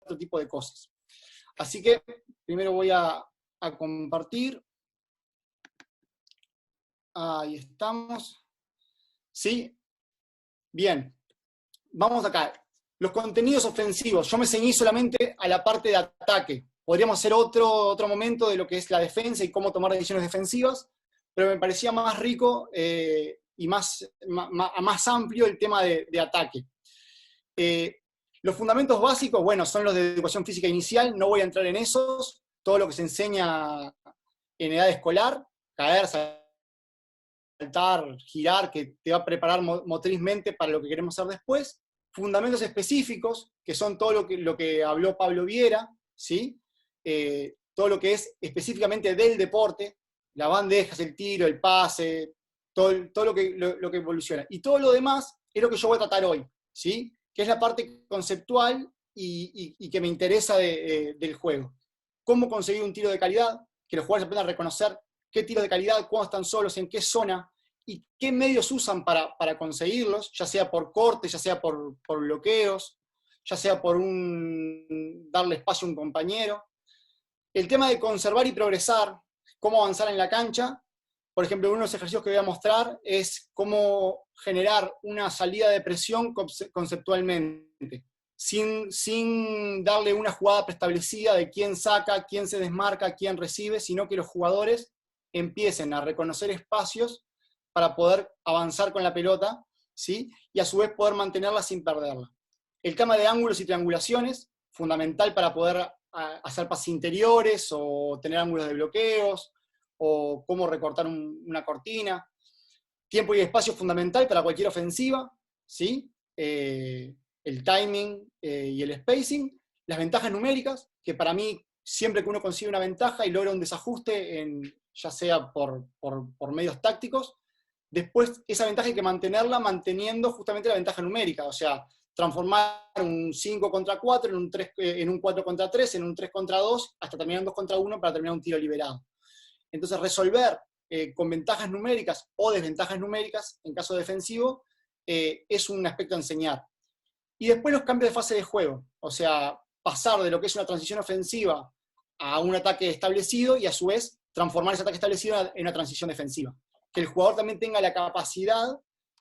otro tipo de cosas. Así que primero voy a compartir. Ahí estamos. ¿Sí? Bien. Vamos acá. Los contenidos ofensivos. Yo me ceñí solamente a la parte de ataque. Podríamos hacer otro momento de lo que es la defensa y cómo tomar decisiones defensivas, pero me parecía más rico y más amplio el tema de ataque. Los fundamentos básicos, bueno, son los de educación física inicial, no voy a entrar en esos, todo lo que se enseña en edad escolar, caer, saltar, girar, que te va a preparar motrizmente para lo que queremos hacer después. Fundamentos específicos, que son todo lo que habló Pablo Viera, ¿sí? Todo lo que es específicamente del deporte, las bandejas, el tiro, el pase, todo lo que evoluciona. Y todo lo demás es lo que yo voy a tratar hoy, ¿sí? Que es la parte conceptual y que me interesa del juego. Cómo conseguir un tiro de calidad, que los jugadores aprendan a reconocer qué tiro de calidad, cuándo están solos, en qué zona, y qué medios usan para conseguirlos, ya sea por corte, ya sea por bloqueos, ya sea por darle espacio a un compañero. El tema de conservar y progresar, cómo avanzar en la cancha. Por ejemplo, uno de los ejercicios que voy a mostrar es cómo generar una salida de presión conceptualmente, sin darle una jugada preestablecida de quién saca, quién se desmarca, quién recibe, sino que los jugadores empiecen a reconocer espacios para poder avanzar con la pelota, ¿sí? Y a su vez poder mantenerla sin perderla. El tema de ángulos y triangulaciones, fundamental para poder hacer pases interiores o tener ángulos de bloqueos, o cómo recortar una cortina. Tiempo y espacio fundamental para cualquier ofensiva, ¿sí? El timing y el spacing. Las ventajas numéricas, que para mí, siempre que uno consigue una ventaja y logra un desajuste, ya sea por medios tácticos, después esa ventaja hay que mantenerla manteniendo justamente la ventaja numérica, o sea, transformar un 5 contra 4 en un 4 contra 3, en un 3 contra 2, hasta terminar en 2 contra 1 para terminar un tiro liberado. Entonces, resolver con ventajas numéricas o desventajas numéricas, en caso defensivo, es un aspecto a enseñar. Y después los cambios de fase de juego, o sea, pasar de lo que es una transición ofensiva a un ataque establecido y a su vez transformar ese ataque establecido en una transición defensiva. Que el jugador también tenga la capacidad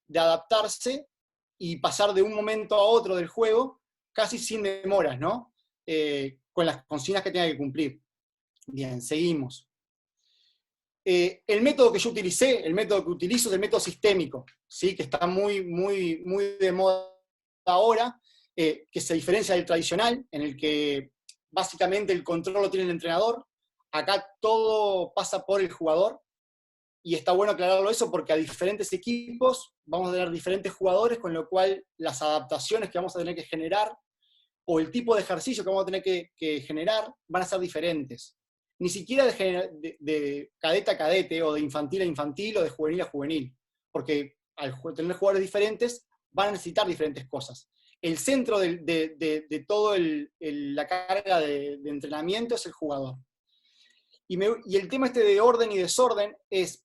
de adaptarse y pasar de un momento a otro del juego casi sin demoras, ¿no? Con las consignas que tenga que cumplir. Bien, seguimos. El método que yo utilicé, el método que utilizo es el método sistémico, ¿sí? Que está muy de moda ahora, que se diferencia del tradicional, en el que básicamente el control lo tiene el entrenador. Acá todo pasa por el jugador, y está bueno aclararlo eso porque a diferentes equipos vamos a tener diferentes jugadores, con lo cual las adaptaciones que vamos a tener que generar o el tipo de ejercicio que vamos a tener que generar van a ser diferentes. Ni siquiera de cadete a cadete, o de infantil a infantil, o de juvenil a juvenil, porque al tener jugadores diferentes van a necesitar diferentes cosas. El centro de toda la carga de entrenamiento es el jugador. Y el tema este de orden y desorden es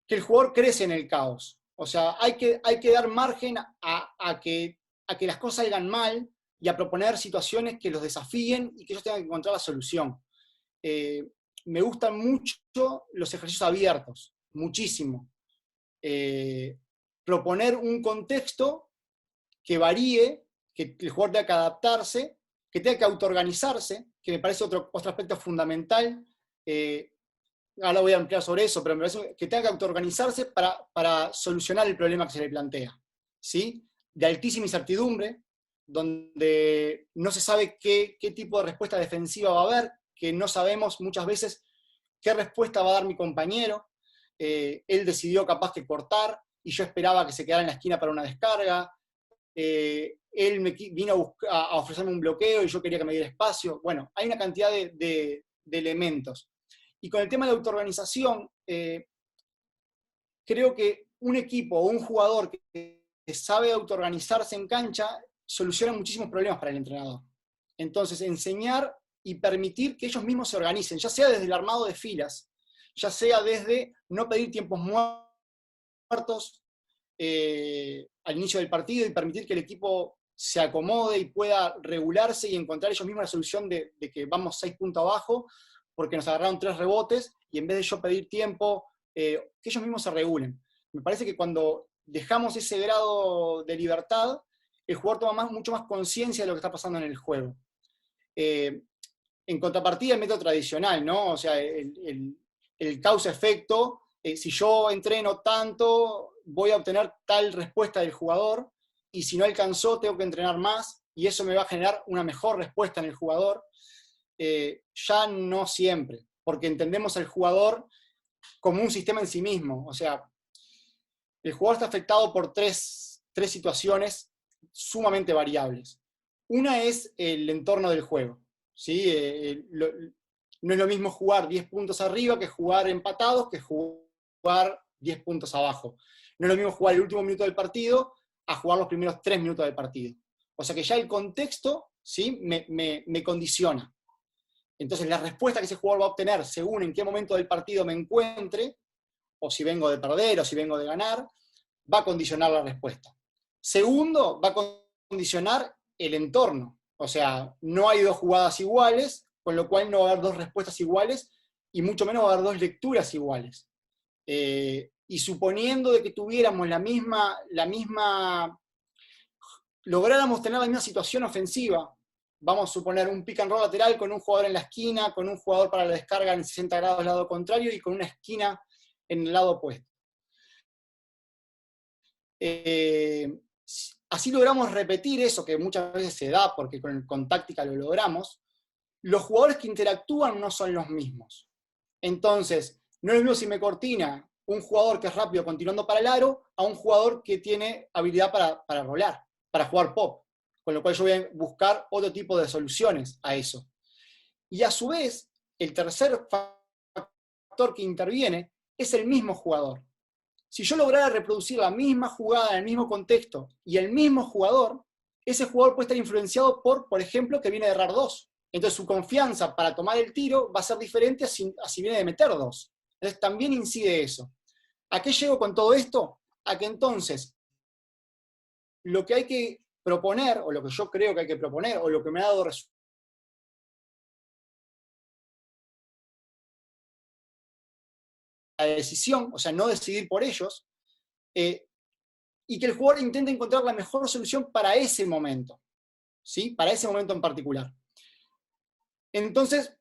que el jugador crece en el caos. O sea, hay que dar margen a que las cosas salgan mal y a proponer situaciones que los desafíen y que ellos tengan que encontrar la solución. Me gustan mucho los ejercicios abiertos, muchísimo. Proponer un contexto que varíe, que el jugador tenga que adaptarse, que tenga que autoorganizarse, que me parece otro aspecto fundamental. Ahora voy a ampliar sobre eso, pero me parece que tenga que autoorganizarse para solucionar el problema que se le plantea, ¿sí? De altísima incertidumbre, donde no se sabe qué tipo de respuesta defensiva va a haber, que no sabemos muchas veces qué respuesta va a dar mi compañero. Él decidió capaz que cortar, y yo esperaba que se quedara en la esquina para una descarga. Él vino a ofrecerme un bloqueo y yo quería que me diera espacio. Bueno, hay una cantidad de elementos. Y con el tema de autoorganización, creo que un equipo o un jugador que sabe autoorganizarse en cancha soluciona muchísimos problemas para el entrenador. Entonces, enseñar y permitir que ellos mismos se organicen, ya sea desde el armado de filas, ya sea desde no pedir tiempos muertos al inicio del partido y permitir que el equipo se acomode y pueda regularse y encontrar ellos mismos la solución de que vamos 6 puntos abajo porque nos agarraron 3 rebotes, y en vez de yo pedir tiempo, que ellos mismos se regulen. Me parece que cuando dejamos ese grado de libertad, el jugador toma mucho más conciencia de lo que está pasando en el juego. En contrapartida, el método tradicional, ¿no? O sea, el causa-efecto, si yo entreno tanto, voy a obtener tal respuesta del jugador, y si no alcanzó, tengo que entrenar más, y eso me va a generar una mejor respuesta en el jugador. Ya no siempre, porque entendemos al jugador como un sistema en sí mismo. O sea, el jugador está afectado por tres situaciones sumamente variables. Una es el entorno del juego, ¿sí? No es lo mismo jugar 10 puntos arriba que jugar empatados, que jugar 10 puntos abajo. No es lo mismo jugar el último minuto del partido a jugar los primeros 3 minutos del partido. O sea que ya el contexto, ¿sí?, me condiciona. Entonces la respuesta que ese jugador va a obtener según en qué momento del partido me encuentre, o si vengo de perder o si vengo de ganar, va a condicionar la respuesta. Segundo, va a condicionar el entorno. O sea, no hay 2 jugadas iguales, con lo cual no va a haber 2 respuestas iguales, y mucho menos va a haber 2 lecturas iguales. Y suponiendo de que tuviéramos lográramos tener la misma situación ofensiva, vamos a suponer un pick and roll lateral con un jugador en la esquina, con un jugador para la descarga en 60 grados al lado contrario y con una esquina en el lado opuesto. Así logramos repetir eso, que muchas veces se da, porque con táctica lo logramos. Los jugadores que interactúan no son los mismos. Entonces, no es lo mismo si me cortina un jugador que es rápido continuando para el aro a un jugador que tiene habilidad para rolar, para jugar pop. Con lo cual yo voy a buscar otro tipo de soluciones a eso. Y a su vez, el tercer factor que interviene es el mismo jugador. Si yo lograra reproducir la misma jugada en el mismo contexto y el mismo jugador, ese jugador puede estar influenciado por ejemplo, que viene de errar 2. Entonces su confianza para tomar el tiro va a ser diferente a si viene de meter 2. Entonces también incide eso. ¿A qué llego con todo esto? A que entonces lo que hay que proponer, o lo que yo creo que hay que proponer, o lo que me ha dado resultados, la decisión, o sea, no decidir por ellos, y que el jugador intente encontrar la mejor solución para ese momento, ¿sí? Para ese momento en particular. Entonces,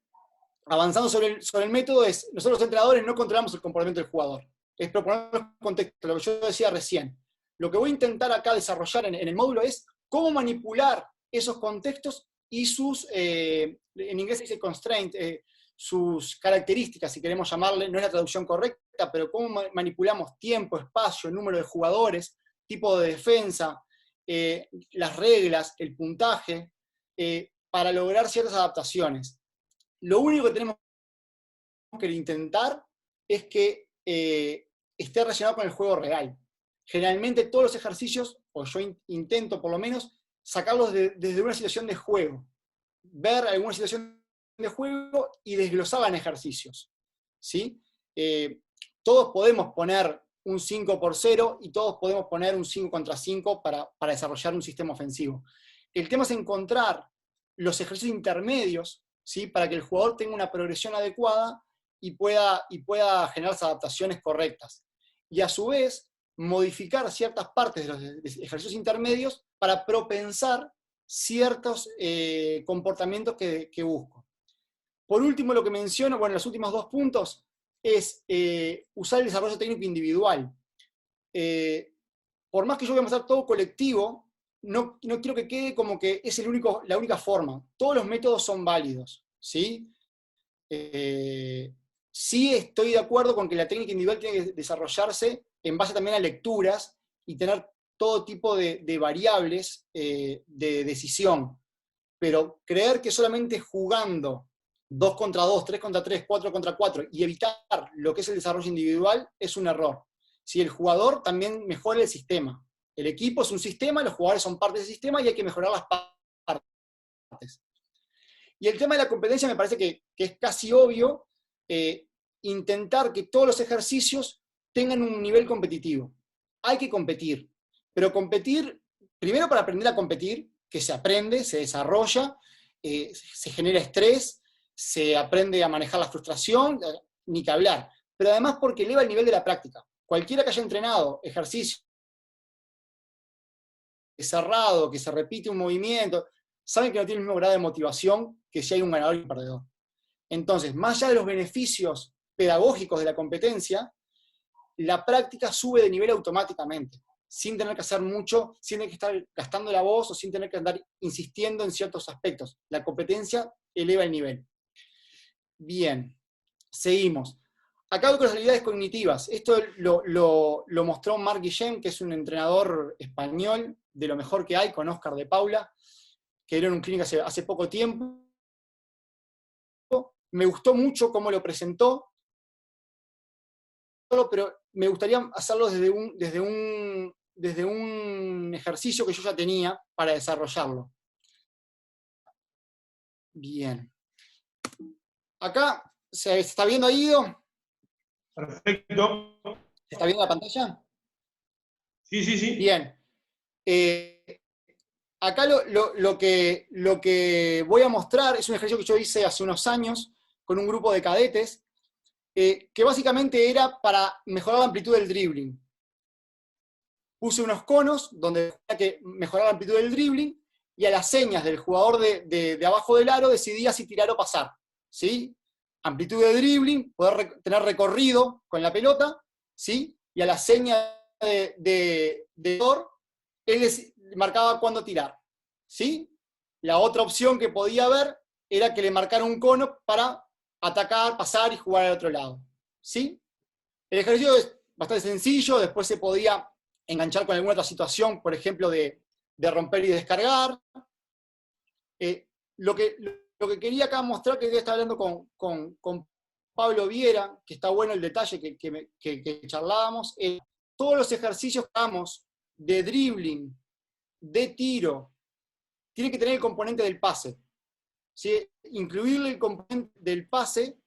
avanzando sobre el método, nosotros los entrenadores no controlamos el comportamiento del jugador, es proponer los contextos, lo que yo decía recién. Lo que voy a intentar acá desarrollar en el módulo es cómo manipular esos contextos y sus, en inglés se dice constraint, sus características, si queremos llamarle, no es la traducción correcta, pero cómo manipulamos tiempo, espacio, número de jugadores, tipo de defensa, las reglas, el puntaje, para lograr ciertas adaptaciones. Lo único que tenemos que intentar es que esté relacionado con el juego real. Generalmente todos los ejercicios, o yo intento por lo menos, sacarlos desde una situación de juego. Ver alguna situación de juego y desglosarla en ejercicios. ¿Sí? Todos podemos poner un 5x0 y todos podemos poner un 5 contra 5 para desarrollar un sistema ofensivo. El tema es encontrar los ejercicios intermedios, ¿sí?, para que el jugador tenga una progresión adecuada y pueda generar las adaptaciones correctas. Y a su vez, modificar ciertas partes de los ejercicios intermedios para propensar ciertos comportamientos que busco. Por último, lo que menciono, bueno, los últimos 2 puntos, es usar el desarrollo técnico individual. Por más que yo voy a mostrar todo colectivo, no quiero que quede como que es la única forma. Todos los métodos son válidos, ¿sí? Sí estoy de acuerdo con que la técnica individual tiene que desarrollarse en base también a lecturas y tener todo tipo de variables de decisión. Pero creer que solamente jugando 2 contra 2, 3 contra 3, 4 contra 4 y evitar lo que es el desarrollo individual es un error. Si el jugador también mejora el sistema. El equipo es un sistema, los jugadores son parte del sistema y hay que mejorar las partes. Y el tema de la competencia me parece que es casi obvio, intentar que todos los ejercicios tengan un nivel competitivo. Hay que competir, pero competir primero para aprender a competir, que se aprende, se desarrolla, se genera estrés, se aprende a manejar la frustración, ni que hablar. Pero además porque eleva el nivel de la práctica. Cualquiera que haya entrenado ejercicio cerrado, que se repite un movimiento, saben que no tiene el mismo grado de motivación que si hay un ganador y un perdedor. Entonces, más allá de los beneficios pedagógicos de la competencia, la práctica sube de nivel automáticamente, sin tener que hacer mucho, sin tener que estar gastando la voz o sin tener que andar insistiendo en ciertos aspectos. La competencia eleva el nivel. Bien, seguimos. Acá voy con las habilidades cognitivas. Esto lo mostró Marc Guillem, que es un entrenador español de lo mejor que hay, con Óscar de Paula, que dieron un clínico hace poco tiempo. Me gustó mucho cómo lo presentó, pero me gustaría hacerlo desde un ejercicio que yo ya tenía para desarrollarlo. Bien. Acá, ¿se está viendo ahí, Ido? Perfecto. ¿Se está viendo la pantalla? Sí, sí, sí. Bien. Acá lo que voy a mostrar es un ejercicio que yo hice hace unos años con un grupo de cadetes, que básicamente era para mejorar la amplitud del dribbling. Puse unos conos donde tenía que mejorar la amplitud del dribbling y a las señas del jugador de abajo del aro decidía si tirar o pasar. ¿Sí? Amplitud de dribbling, poder tener recorrido con la pelota, ¿sí? Y a la seña de él marcaba cuándo tirar. ¿Sí? La otra opción que podía haber era que le marcara un cono para atacar, pasar y jugar al otro lado. ¿Sí? El ejercicio es bastante sencillo, después se podía enganchar con alguna otra situación, por ejemplo, de romper y descargar. Lo que quería acá mostrar, que estaba hablando con Pablo Viera, que está bueno el detalle que charlábamos, todos los ejercicios que hagamos de dribbling, de tiro, tienen que tener el componente del pase. ¿Sí? Incluirle el componente del pase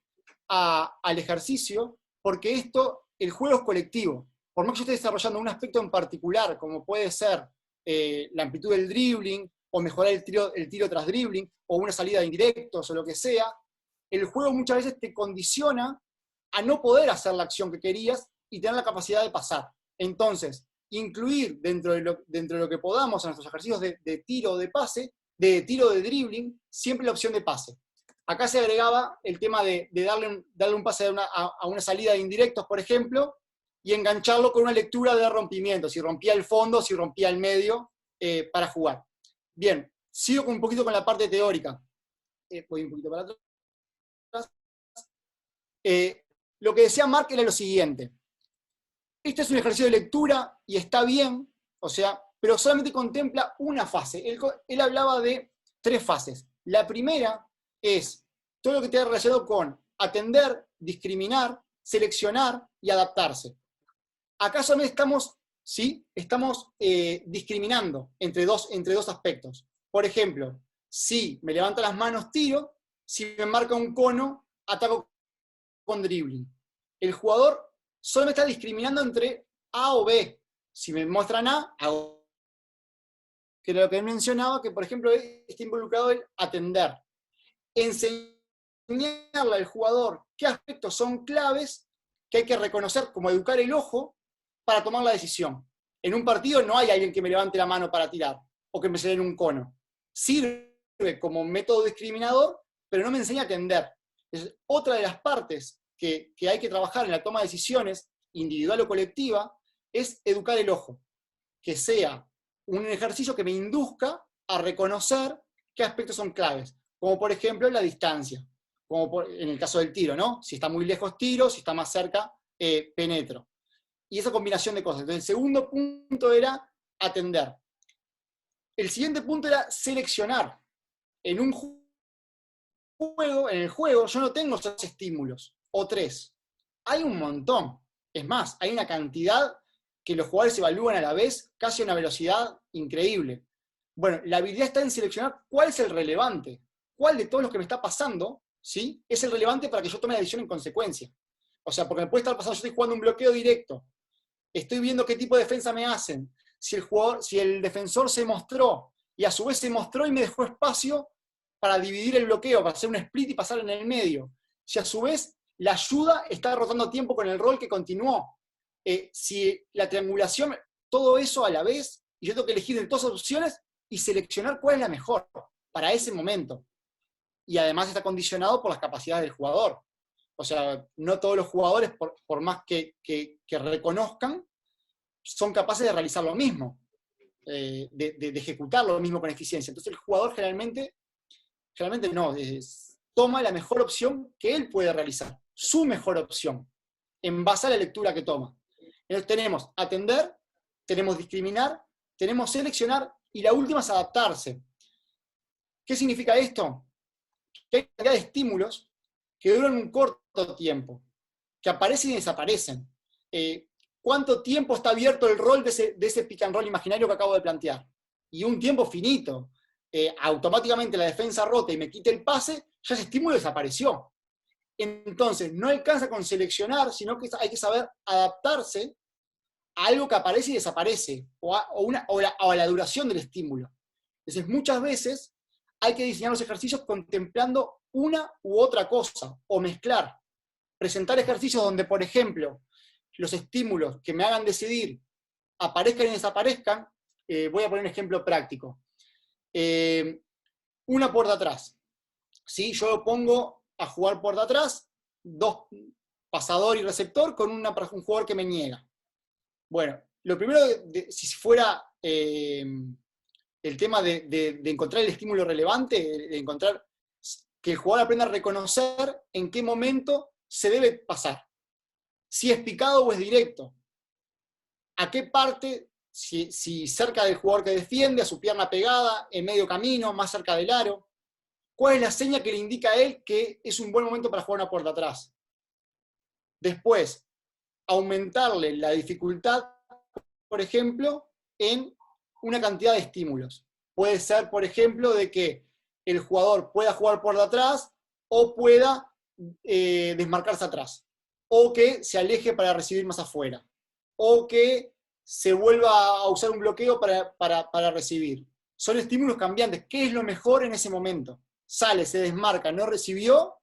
al ejercicio, porque el juego es colectivo. Por más que yo esté desarrollando un aspecto en particular, como puede ser la amplitud del dribbling, o mejorar el tiro tras dribbling, o una salida de indirectos, o lo que sea, el juego muchas veces te condiciona a no poder hacer la acción que querías y tener la capacidad de pasar. Entonces, incluir dentro de lo que podamos en nuestros ejercicios de tiro o de pase, de tiro de dribbling, siempre la opción de pase. Acá se agregaba el tema de darle un pase a una salida de indirectos, por ejemplo, y engancharlo con una lectura de rompimiento, si rompía el fondo, si rompía el medio, para jugar. Bien, sigo un poquito con la parte teórica. Voy un poquito para atrás. Lo que decía Marc era lo siguiente. Este es un ejercicio de lectura y está bien, o sea, pero solamente contempla una fase. Él hablaba de 3 fases. La primera es todo lo que tiene relacionado con atender, discriminar, seleccionar y adaptarse. Acá solamente estamos discriminando entre dos aspectos. Por ejemplo, si me levanto las manos, tiro; si me marca un cono, ataco con dribbling. El jugador solo me está discriminando entre A o B. Si me muestran A, hago. Que era lo que él mencionaba, que por ejemplo está involucrado el atender. Enseñarle al jugador qué aspectos son claves, que hay que reconocer, como educar el ojo para tomar la decisión. En un partido no hay alguien que me levante la mano para tirar, o que me se den un cono. Sirve como método discriminador, pero no me enseña a atender. Es otra de las partes que hay que trabajar en la toma de decisiones, individual o colectiva, es educar el ojo. Que sea un ejercicio que me induzca a reconocer qué aspectos son claves. Como por ejemplo la distancia. Como en el caso del tiro, ¿no? Si está muy lejos, tiro; si está más cerca, penetro. Y esa combinación de cosas. Entonces, el segundo punto era atender. El siguiente punto era seleccionar. En el juego, yo no tengo 6 estímulos, o 3. Hay un montón. Es más, hay una cantidad que los jugadores evalúan a la vez, casi a una velocidad increíble. Bueno, la habilidad está en seleccionar cuál es el relevante, cuál de todos los que me está pasando, ¿sí?, es el relevante para que yo tome la decisión en consecuencia. O sea, porque me puede estar pasando, yo estoy jugando un bloqueo directo, estoy viendo qué tipo de defensa me hacen. si el defensor se mostró y a su vez se mostró y me dejó espacio para dividir el bloqueo, para hacer un split y pasar en el medio. Si a su vez la ayuda está rotando tiempo con el rol que continuó. Si la triangulación, todo eso a la vez, y yo tengo que elegir de todas las opciones y seleccionar cuál es la mejor para ese momento. Y además está condicionado por las capacidades del jugador. O sea, no todos los jugadores, por más que reconozcan, son capaces de realizar lo mismo, de ejecutar lo mismo con eficiencia. Entonces el jugador generalmente no, toma la mejor opción que él puede realizar, su mejor opción, en base a la lectura que toma. Entonces tenemos atender, tenemos discriminar, tenemos seleccionar, y la última es adaptarse. ¿Qué significa esto? Que hay cantidad de estímulos que duran un corto tiempo, que aparecen y desaparecen. ¿Cuánto tiempo está abierto el rol de ese pick and roll imaginario que acabo de plantear? Y un tiempo finito. Automáticamente la defensa rota y me quite el pase, ya ese estímulo desapareció. Entonces, no alcanza con seleccionar, sino que hay que saber adaptarse a algo que aparece y desaparece, o a la duración del estímulo. Entonces, muchas veces hay que diseñar los ejercicios contemplando una u otra cosa, o mezclar. Presentar ejercicios donde, por ejemplo, los estímulos que me hagan decidir aparezcan y desaparezcan. Voy a poner un ejemplo práctico. Una puerta atrás. ¿Sí? Yo lo pongo a jugar puerta atrás, dos, pasador y receptor, con un jugador que me niega. Bueno, lo primero, si fuera el tema de encontrar el estímulo relevante, de encontrar que el jugador aprenda a reconocer en qué momento se debe pasar. Si es picado o es directo. A qué parte, si cerca del jugador que defiende, a su pierna pegada, en medio camino, más cerca del aro. ¿Cuál es la seña que le indica a él que es un buen momento para jugar una puerta atrás? Después, aumentarle la dificultad, por ejemplo, en una cantidad de estímulos. Puede ser, por ejemplo, de que el jugador pueda jugar puerta atrás o pueda desmarcarse atrás, o que se aleje para recibir más afuera, o que se vuelva a usar un bloqueo para recibir. Son estímulos cambiantes. ¿Qué es lo mejor en ese momento? Sale, se desmarca, no recibió,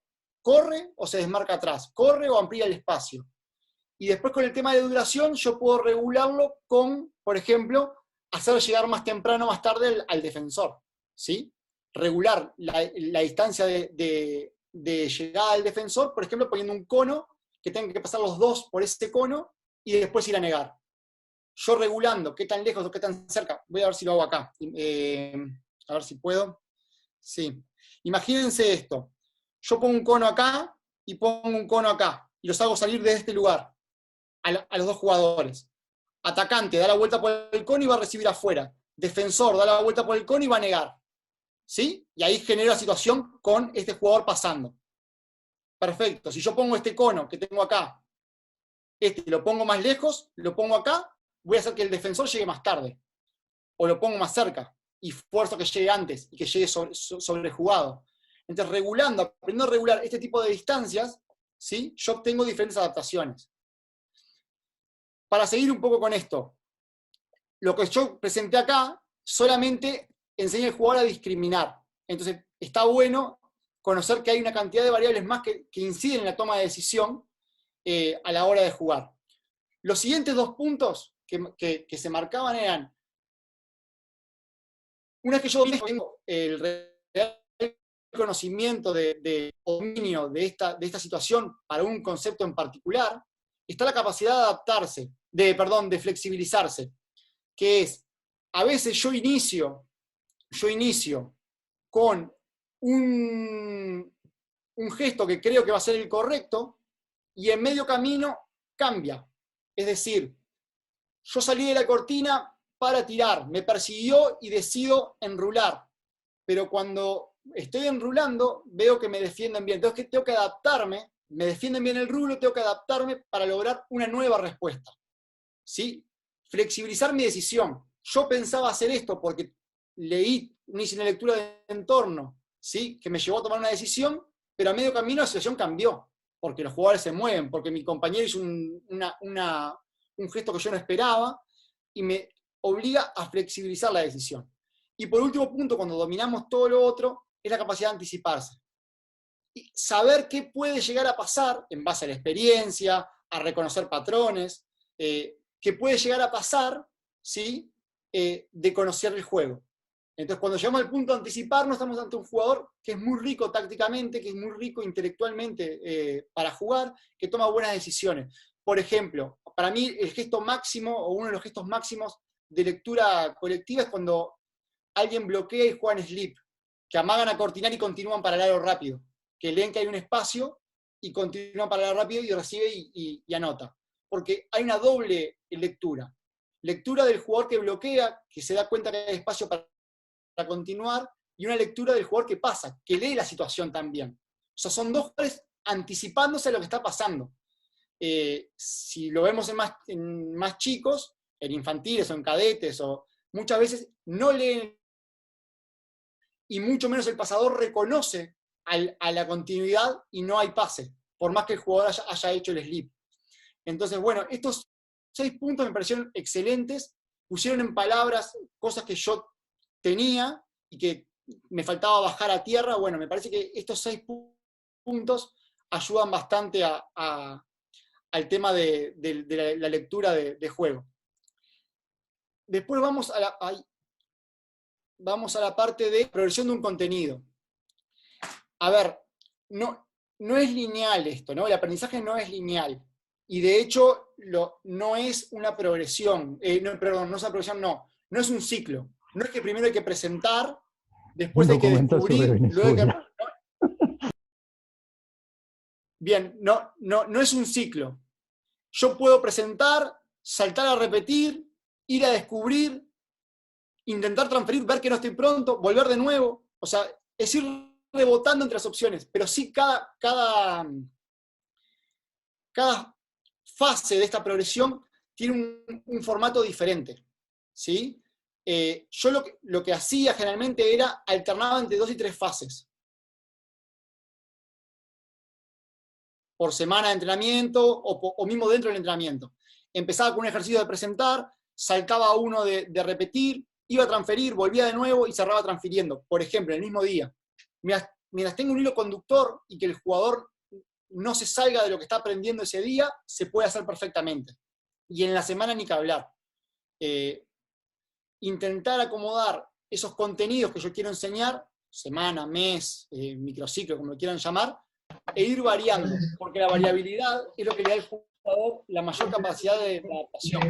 corre o se desmarca atrás, corre o amplía el espacio. Y después con el tema de duración yo puedo regularlo con, por ejemplo, hacer llegar más temprano o más tarde al defensor, ¿sí? Regular la distancia de llegada al defensor, por ejemplo, poniendo un cono que tengan que pasar los dos por ese cono y después ir a negar. Yo regulando qué tan lejos o qué tan cerca, voy a ver si lo hago acá, a ver si puedo. Sí. Imagínense esto, yo pongo un cono acá y pongo un cono acá, y los hago salir de este lugar, a los dos jugadores. Atacante da la vuelta por el cono y va a recibir afuera. Defensor da la vuelta por el cono y va a negar. ¿Sí? Y ahí genero la situación con este jugador pasando. Perfecto, si yo pongo este cono que tengo acá, lo pongo más lejos, lo pongo acá, voy a hacer que el defensor llegue más tarde. O lo pongo más cerca y fuerzo que llegue antes y que llegue sobrejugado. Entonces, aprendiendo a regular este tipo de distancias, ¿sí? Yo obtengo diferentes adaptaciones. Para seguir un poco con esto, lo que yo presenté acá solamente enseña al jugador a discriminar. Entonces, está bueno conocer que hay una cantidad de variables más que inciden en la toma de decisión a la hora de jugar. Los siguientes dos puntos que se marcaban eran: una vez que yo tengo el real conocimiento de dominio de esta situación para un concepto en particular, está la capacidad de adaptarse, de flexibilizarse, que es, a veces yo inicio con un gesto que creo que va a ser el correcto, y en medio camino cambia. Es decir, yo salí de la cortina para tirar, me persiguió y decido enrular. Pero cuando estoy enrulando, veo que me defienden bien. Entonces tengo que adaptarme, me defienden bien el rulo, tengo que adaptarme para lograr una nueva respuesta. ¿Sí? Flexibilizar mi decisión. Yo pensaba hacer esto porque hice una lectura de entorno, ¿sí? Que me llevó a tomar una decisión, pero a medio camino la situación cambió, porque los jugadores se mueven, porque mi compañero hizo un gesto que yo no esperaba, y obliga a flexibilizar la decisión. Y por último punto, cuando dominamos todo lo otro, es la capacidad de anticiparse. Y saber qué puede llegar a pasar en base a la experiencia, a reconocer patrones, qué puede llegar a pasar, ¿sí? De conocer el juego. Entonces, cuando llegamos al punto de anticiparnos, estamos ante un jugador que es muy rico tácticamente, que es muy rico intelectualmente para jugar, que toma buenas decisiones. Por ejemplo, para mí el gesto máximo, o uno de los gestos máximos de lectura colectiva es cuando alguien bloquea y juega en sleep, que amagan a cortinar y continúan para el aro rápido, que leen que hay un espacio y continúan para el aro rápido y recibe y anota. Porque hay una doble lectura. Lectura del jugador que bloquea, que se da cuenta que hay espacio para continuar, y una lectura del jugador que pasa, que lee la situación también. O sea, son dos jugadores anticipándose a lo que está pasando. Si lo vemos en más chicos, en infantiles o en cadetes, o muchas veces no leen, y mucho menos el pasador reconoce a la continuidad y no hay pase, por más que el jugador haya hecho el slip. Entonces, bueno, estos 6 puntos me parecieron excelentes, pusieron en palabras cosas que yo tenía y que me faltaba bajar a tierra. Bueno, me parece que estos 6 puntos ayudan bastante al tema de la lectura de juego. Después vamos a la parte de progresión de un contenido. A ver, no es lineal esto, ¿no? El aprendizaje no es lineal. Y de hecho, no es una progresión. No es una progresión, no es un ciclo. No es que primero hay que presentar, después hay que descubrir, luego hay que... Bien, no es un ciclo. Yo puedo presentar, saltar a repetir, ir a descubrir, intentar transferir, ver que no estoy pronto, volver de nuevo. O sea, es ir rebotando entre las opciones, pero sí cada fase de esta progresión tiene un formato diferente, ¿sí? Yo lo que hacía generalmente era alternaba entre 2 y 3 fases por semana de entrenamiento o mismo dentro del entrenamiento. Empezaba con un ejercicio de presentar, saltaba uno de repetir, iba a transferir, volvía de nuevo y cerraba transfiriendo. Por ejemplo, en el mismo día. Mientras tenga un hilo conductor y que el jugador no se salga de lo que está aprendiendo ese día, se puede hacer perfectamente. Y en la semana ni que hablar. Intentar acomodar esos contenidos que yo quiero enseñar, semana, mes, microciclo, como lo quieran llamar, e ir variando, porque la variabilidad es lo que le da al jugador la mayor capacidad de adaptación.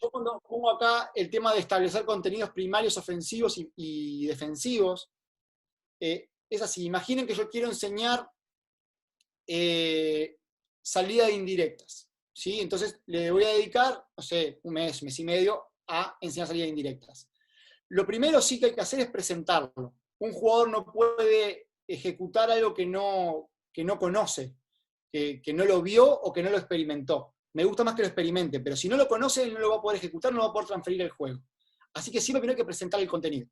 Yo cuando pongo acá el tema de establecer contenidos primarios, ofensivos y defensivos, es así. Imaginen que yo quiero enseñar salida de indirectas, ¿sí? Entonces le voy a dedicar, no sé, un mes y medio a enseñar salidas indirectas. Lo primero sí que hay que hacer es presentarlo. Un jugador no puede ejecutar algo que no conoce, que no lo vio o que no lo experimentó. Me gusta más que lo experimente, pero si no lo conoce, él no lo va a poder ejecutar, no va a poder transferir el juego. Así que siempre primero hay que presentar el contenido.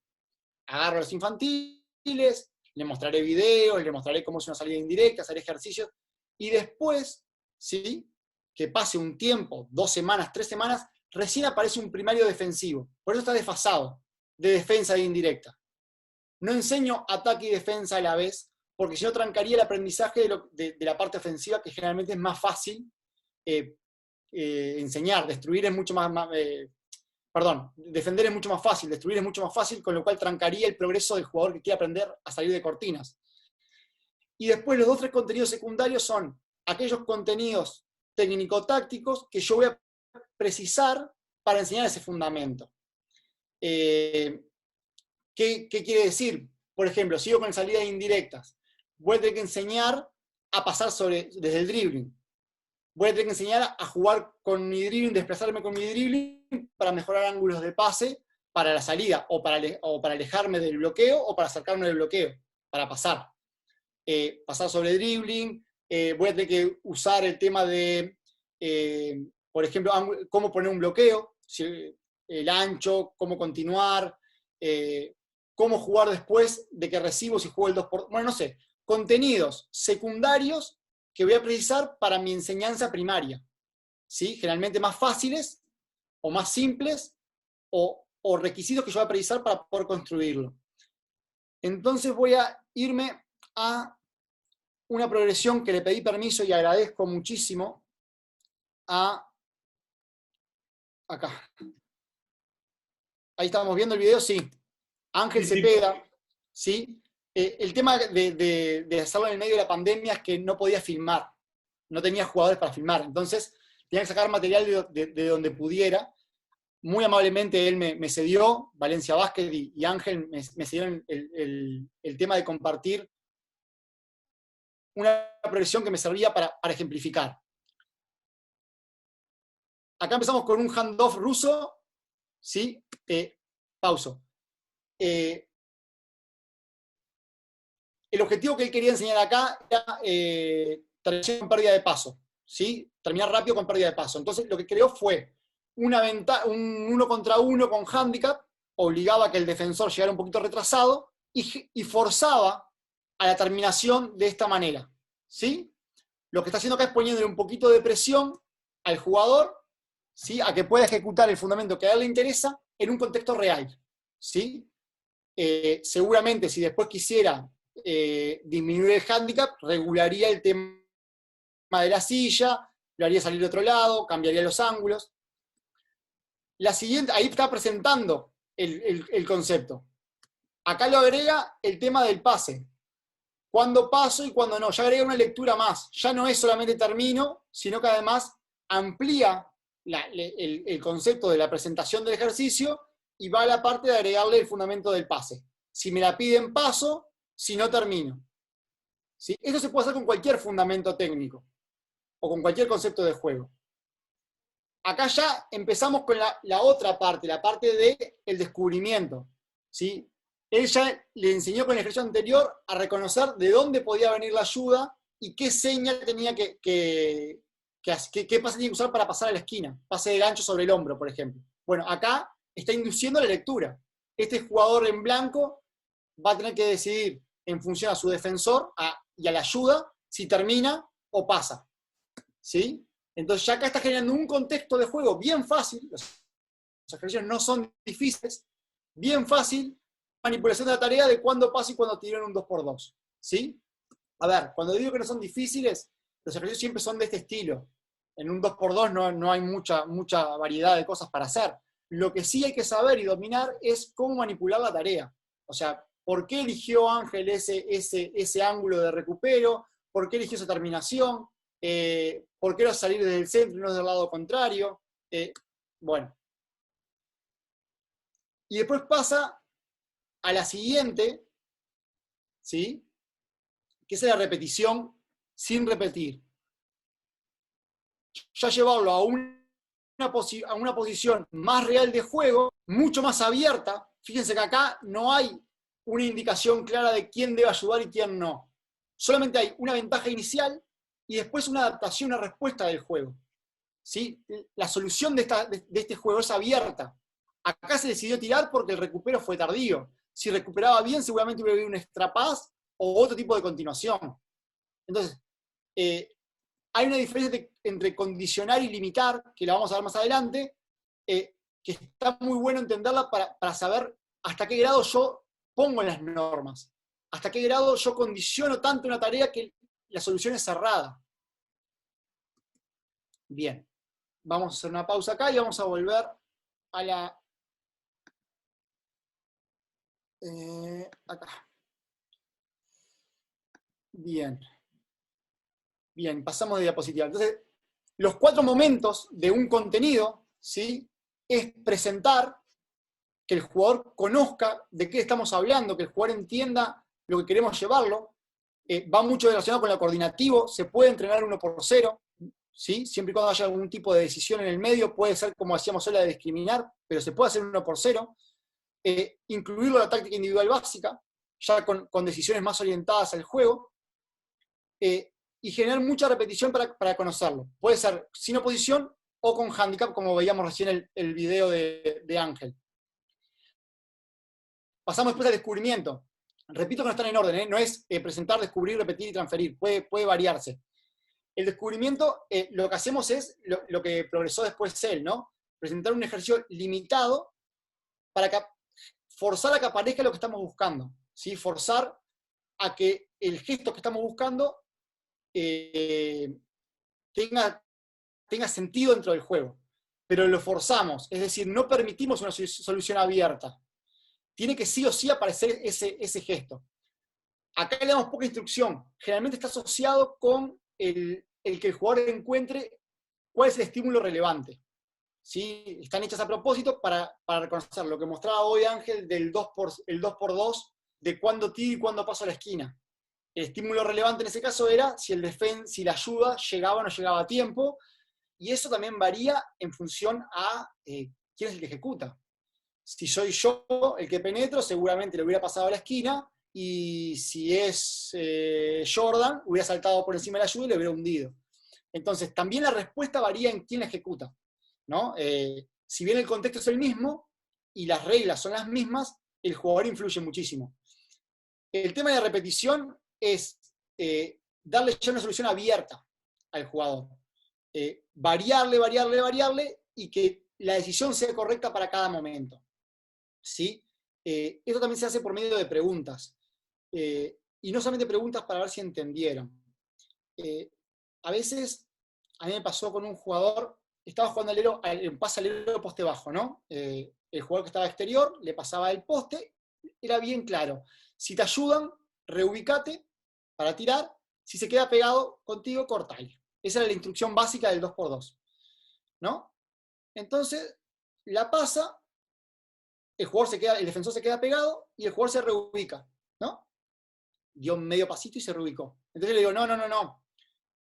Agarro a los infantiles, le mostraré videos, le mostraré cómo es una salida indirecta, hacer ejercicios, y después, ¿sí? Que pase un tiempo, 2 semanas, 3 semanas, recién aparece un primario defensivo. Por eso está desfasado, de defensa e indirecta. No enseño ataque y defensa a la vez, porque si no trancaría el aprendizaje de la parte ofensiva, que generalmente es más fácil enseñar. Destruir es mucho más defender es mucho más fácil, destruir es mucho más fácil, con lo cual trancaría el progreso del jugador que quiere aprender a salir de cortinas. Y después los 2 o 3 contenidos secundarios son aquellos contenidos técnico-tácticos que yo voy a precisar para enseñar ese fundamento. ¿Qué quiere decir? Por ejemplo, sigo con salidas indirectas. Voy a tener que enseñar a pasar desde el dribbling. Voy a tener que enseñar a jugar con mi dribbling, desplazarme con mi dribbling para mejorar ángulos de pase para la salida, o para alejarme del bloqueo, o para acercarme del bloqueo, para pasar. Pasar sobre dribbling, voy a tener que usar el tema de, por ejemplo, cómo poner un bloqueo, el ancho, cómo continuar, cómo jugar después de que recibo, si juego el 2x... Bueno, no sé, contenidos secundarios que voy a precisar para mi enseñanza primaria, ¿sí? Generalmente más fáciles, o más simples, o requisitos que yo voy a precisar para poder construirlo. Entonces voy a irme a una progresión que le pedí permiso y agradezco muchísimo a acá. Ahí estamos viendo el video, sí. Ángel Cepeda, ¿sí? El tema de hacerlo en el medio de la pandemia es que no podía filmar, no tenía jugadores para filmar, entonces tenía que sacar material de donde pudiera. Muy amablemente él me cedió, Valencia Basket y Ángel me cedieron el tema de compartir una progresión que me servía para ejemplificar. Acá empezamos con un handoff ruso, ¿sí? Pauso. El objetivo que él quería enseñar acá era terminar con pérdida de paso, ¿sí? Terminar rápido con pérdida de paso. Entonces lo que creó fue un 1 contra 1 con handicap, obligaba a que el defensor llegara un poquito retrasado y forzaba a la terminación de esta manera, ¿sí? Lo que está haciendo acá es poniéndole un poquito de presión al jugador, ¿sí? A que pueda ejecutar el fundamento que a él le interesa en un contexto real, ¿sí? Seguramente si después quisiera disminuir el handicap, regularía el tema de la silla, lo haría salir de otro lado, cambiaría los ángulos. La siguiente, ahí está presentando el concepto. Acá lo agrega el tema del pase. Cuándo paso y cuándo no. Ya agrega una lectura más. Ya no es solamente termino, sino que además amplía el concepto de la presentación del ejercicio y va a la parte de agregarle el fundamento del pase. Si me la piden, paso, si no, termino. ¿Sí? Esto se puede hacer con cualquier fundamento técnico o con cualquier concepto de juego. Acá ya empezamos con la otra parte, la parte del descubrimiento, ¿sí? Él ya le enseñó con el ejercicio anterior a reconocer de dónde podía venir la ayuda y qué señal tenía qué pase tenía que usar para pasar a la esquina. Pase de gancho sobre el hombro, por ejemplo. Bueno, acá está induciendo la lectura. Este jugador en blanco va a tener que decidir en función a su defensor y a la ayuda si termina o pasa, ¿sí? Entonces ya acá está generando un contexto de juego bien fácil, los ejercicios no son difíciles, bien fácil, manipulación de la tarea de cuándo pasa y cuándo tiran un 2x2, ¿sí? A ver, cuando digo que no son difíciles, los ejercicios siempre son de este estilo. En un 2x2 no hay mucha variedad de cosas para hacer. Lo que sí hay que saber y dominar es cómo manipular la tarea. O sea, ¿por qué eligió Ángel ese ángulo de recupero? ¿Por qué eligió esa terminación? ¿Por qué no salir desde el centro y no del lado contrario? Bueno. Y después pasa a la siguiente, ¿sí? Que es la repetición sin repetir. Ya llevarlo a una posición más real de juego, mucho más abierta. Fíjense que acá no hay una indicación clara de quién debe ayudar y quién no. Solamente hay una ventaja inicial y después una adaptación, una respuesta del juego, ¿sí? La solución de este juego es abierta. Acá se decidió tirar porque el recupero fue tardío. Si recuperaba bien, seguramente hubiera habido un extra pass o otro tipo de continuación. Entonces, hay una diferencia entre condicionar y limitar, que la vamos a ver más adelante, que está muy bueno entenderla para saber hasta qué grado yo pongo en las normas, hasta qué grado yo condiciono tanto una tarea que la solución es cerrada. Bien, vamos a hacer una pausa acá y vamos a volver a la... acá. Bien. Bien, pasamos de diapositiva. Entonces, los 4 momentos de un contenido, ¿sí? Es presentar, que el jugador conozca de qué estamos hablando, que el jugador entienda lo que queremos llevarlo. Va mucho relacionado con lo coordinativo, se puede entrenar 1x0, ¿sí? Siempre y cuando haya algún tipo de decisión en el medio, puede ser como hacíamos hoy la de discriminar, pero se puede hacer 1x0. Incluirlo en la táctica individual básica, ya con decisiones más orientadas al juego. Y generar mucha repetición para conocerlo. Puede ser sin oposición o con handicap, como veíamos recién el video de Ángel. Pasamos después al descubrimiento. Repito que no están en orden, no es presentar, descubrir, repetir y transferir. Puede variarse. El descubrimiento, lo que hacemos es lo que progresó después él, ¿no? presentar un ejercicio limitado para forzar a que aparezca lo que estamos buscando, ¿sí? Forzar a que el gesto que estamos buscando tenga sentido dentro del juego. Pero lo forzamos, es decir, no permitimos una solución abierta. Tiene que sí o sí aparecer ese gesto. Acá le damos poca instrucción. Generalmente está asociado con el que el jugador encuentre cuál es el estímulo relevante. ¿Sí? Están hechas a propósito para reconocer lo que mostraba hoy Ángel del 2x2, de cuándo tiro y cuándo paso a la esquina. El estímulo relevante en ese caso era si la ayuda llegaba o no llegaba a tiempo, y eso también varía en función a quién es el que ejecuta. Si soy yo el que penetro, seguramente le hubiera pasado a la esquina, y si es Jordan, hubiera saltado por encima de la ayuda y le hubiera hundido. Entonces, también la respuesta varía en quién la ejecuta, ¿no? Si bien el contexto es el mismo y las reglas son las mismas, el jugador influye muchísimo. El tema de repetición es darle ya una solución abierta al jugador. Variarle, y que la decisión sea correcta para cada momento. ¿Sí? Esto también se hace por medio de preguntas. Y no solamente preguntas para ver si entendieron. A veces, a mí me pasó con un jugador, estaba jugando en pase alero poste bajo, ¿no? El jugador que estaba exterior le pasaba el poste, era bien claro. Si te ayudan, reubicate para tirar. Si se queda pegado contigo, cortale. Esa era la instrucción básica del 2x2, ¿no? Entonces, la pasa, el defensor se queda pegado y el jugador se reubica, ¿no? Dio medio pasito y se reubicó. Entonces le digo, no.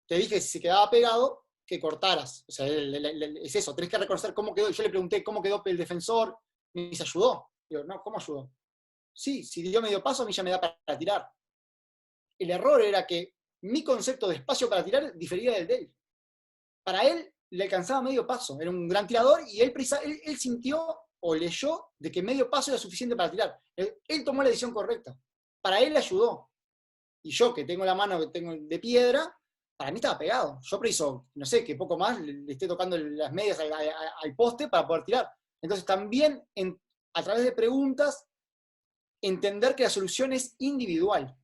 Te dije, si se quedaba pegado, que cortaras. O sea, es eso, tenés que reconocer cómo quedó. Yo le pregunté cómo quedó el defensor, y se ayudó. Digo, no, ¿cómo ayudó? Sí, si dio medio paso, a mí ya me da para tirar. El error era que mi concepto de espacio para tirar difería del de él. Para él le alcanzaba medio paso, era un gran tirador, y él sintió o leyó de que medio paso era suficiente para tirar. Él tomó la decisión correcta. Para él le ayudó. Y yo, que tengo la mano de piedra, para mí estaba pegado. Yo preciso, no sé, que poco más le esté tocando las medias al poste para poder tirar. Entonces también, a través de preguntas, entender que la solución es individual.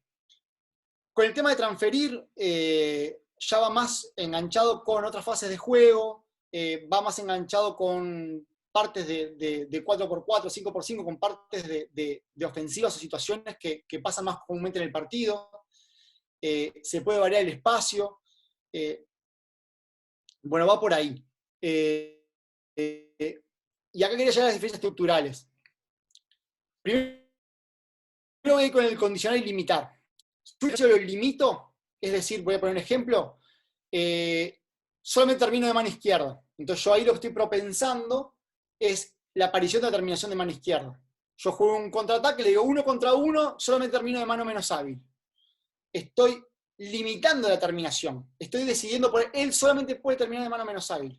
Con el tema de transferir, ya va más enganchado con otras fases de juego, va más enganchado con partes de 4x4, 5x5, con partes de ofensivas o situaciones que pasan más comúnmente en el partido. Se puede variar el espacio. Bueno, va por ahí. Y acá quería llegar a las diferencias estructurales. Primero voy con el condicional y limitar. Yo lo limito, es decir, voy a poner un ejemplo, solamente termino de mano izquierda. Entonces yo ahí lo que estoy propensando es la aparición de la terminación de mano izquierda. Yo juego un contraataque, le digo 1 contra 1, solamente termino de mano menos hábil. Estoy limitando la terminación. Estoy decidiendo por él solamente puede terminar de mano menos hábil.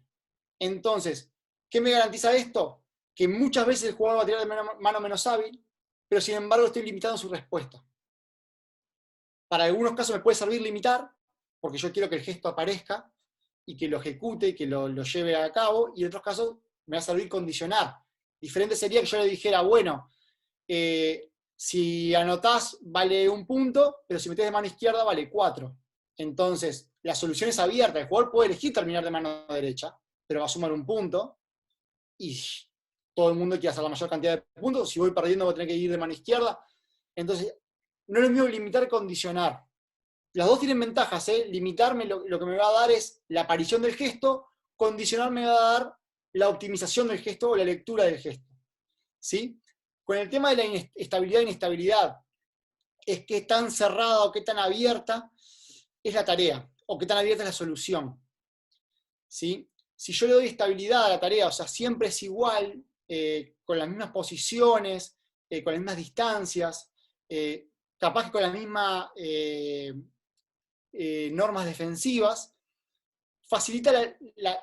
Entonces, ¿qué me garantiza esto? Que muchas veces el jugador va a tirar de mano menos hábil, pero sin embargo estoy limitando su respuesta. Para algunos casos me puede servir limitar, porque yo quiero que el gesto aparezca y que lo ejecute y que lo lleve a cabo, y en otros casos me va a servir condicionar. Diferente sería que yo le dijera, bueno, si anotás vale 1 punto, pero si metés de mano izquierda vale 4. Entonces, la solución es abierta. El jugador puede elegir terminar de mano derecha, pero va a sumar 1 punto, y todo el mundo quiere hacer la mayor cantidad de puntos. Si voy perdiendo voy a tener que ir de mano izquierda. Entonces, no es lo mismo limitar que condicionar. Las dos tienen ventajas, ¿eh? Limitarme lo que me va a dar es la aparición del gesto, condicionar me va a dar la optimización del gesto o la lectura del gesto. ¿Sí? Con el tema de la estabilidad e inestabilidad, es qué tan cerrada o qué tan abierta es la tarea, o qué tan abierta es la solución. ¿Sí? Si yo le doy estabilidad a la tarea, o sea, siempre es igual, con las mismas posiciones, con las mismas distancias, capaz que con las mismas normas defensivas, facilita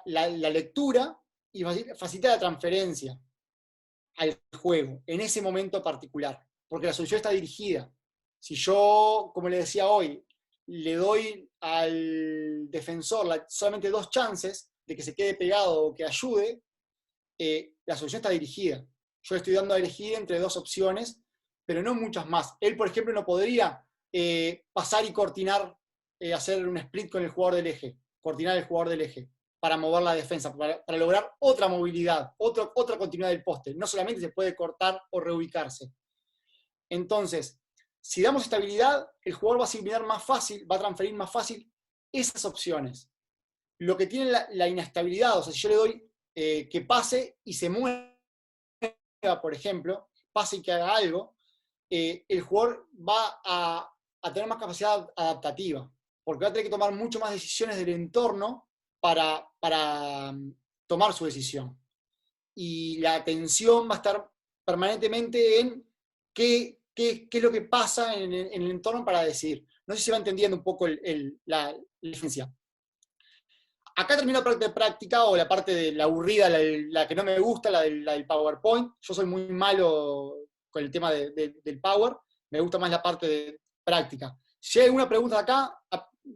la lectura y facilita la transferencia al juego, en ese momento particular, porque la solución está dirigida. Si yo, como le decía hoy, le doy al defensor solamente 2 chances de que se quede pegado o que ayude, la solución está dirigida. Yo le estoy dando a elegir entre dos opciones, pero no muchas más. Él, por ejemplo, no podría pasar y cortinar, hacer un split con el jugador del eje, cortinar el jugador del eje, para mover la defensa, para lograr otra movilidad, otra continuidad del poste. No solamente se puede cortar o reubicarse. Entonces, si damos estabilidad, el jugador va a asimilar más fácil, va a transferir más fácil esas opciones. Lo que tiene la inestabilidad, o sea, si yo le doy que pase y se mueva, por ejemplo, pase y que haga algo, el jugador va a tener más capacidad adaptativa, porque va a tener que tomar mucho más decisiones del entorno para tomar su decisión. Y la atención va a estar permanentemente en qué es lo que pasa en el entorno para decidir. No sé si se va entendiendo un poco la diferencia. Acá termino la parte de práctica, o la parte de la aburrida, la que no me gusta, la del PowerPoint. Yo soy muy malo con el tema del Power, me gusta más la parte de práctica. Si hay alguna pregunta acá,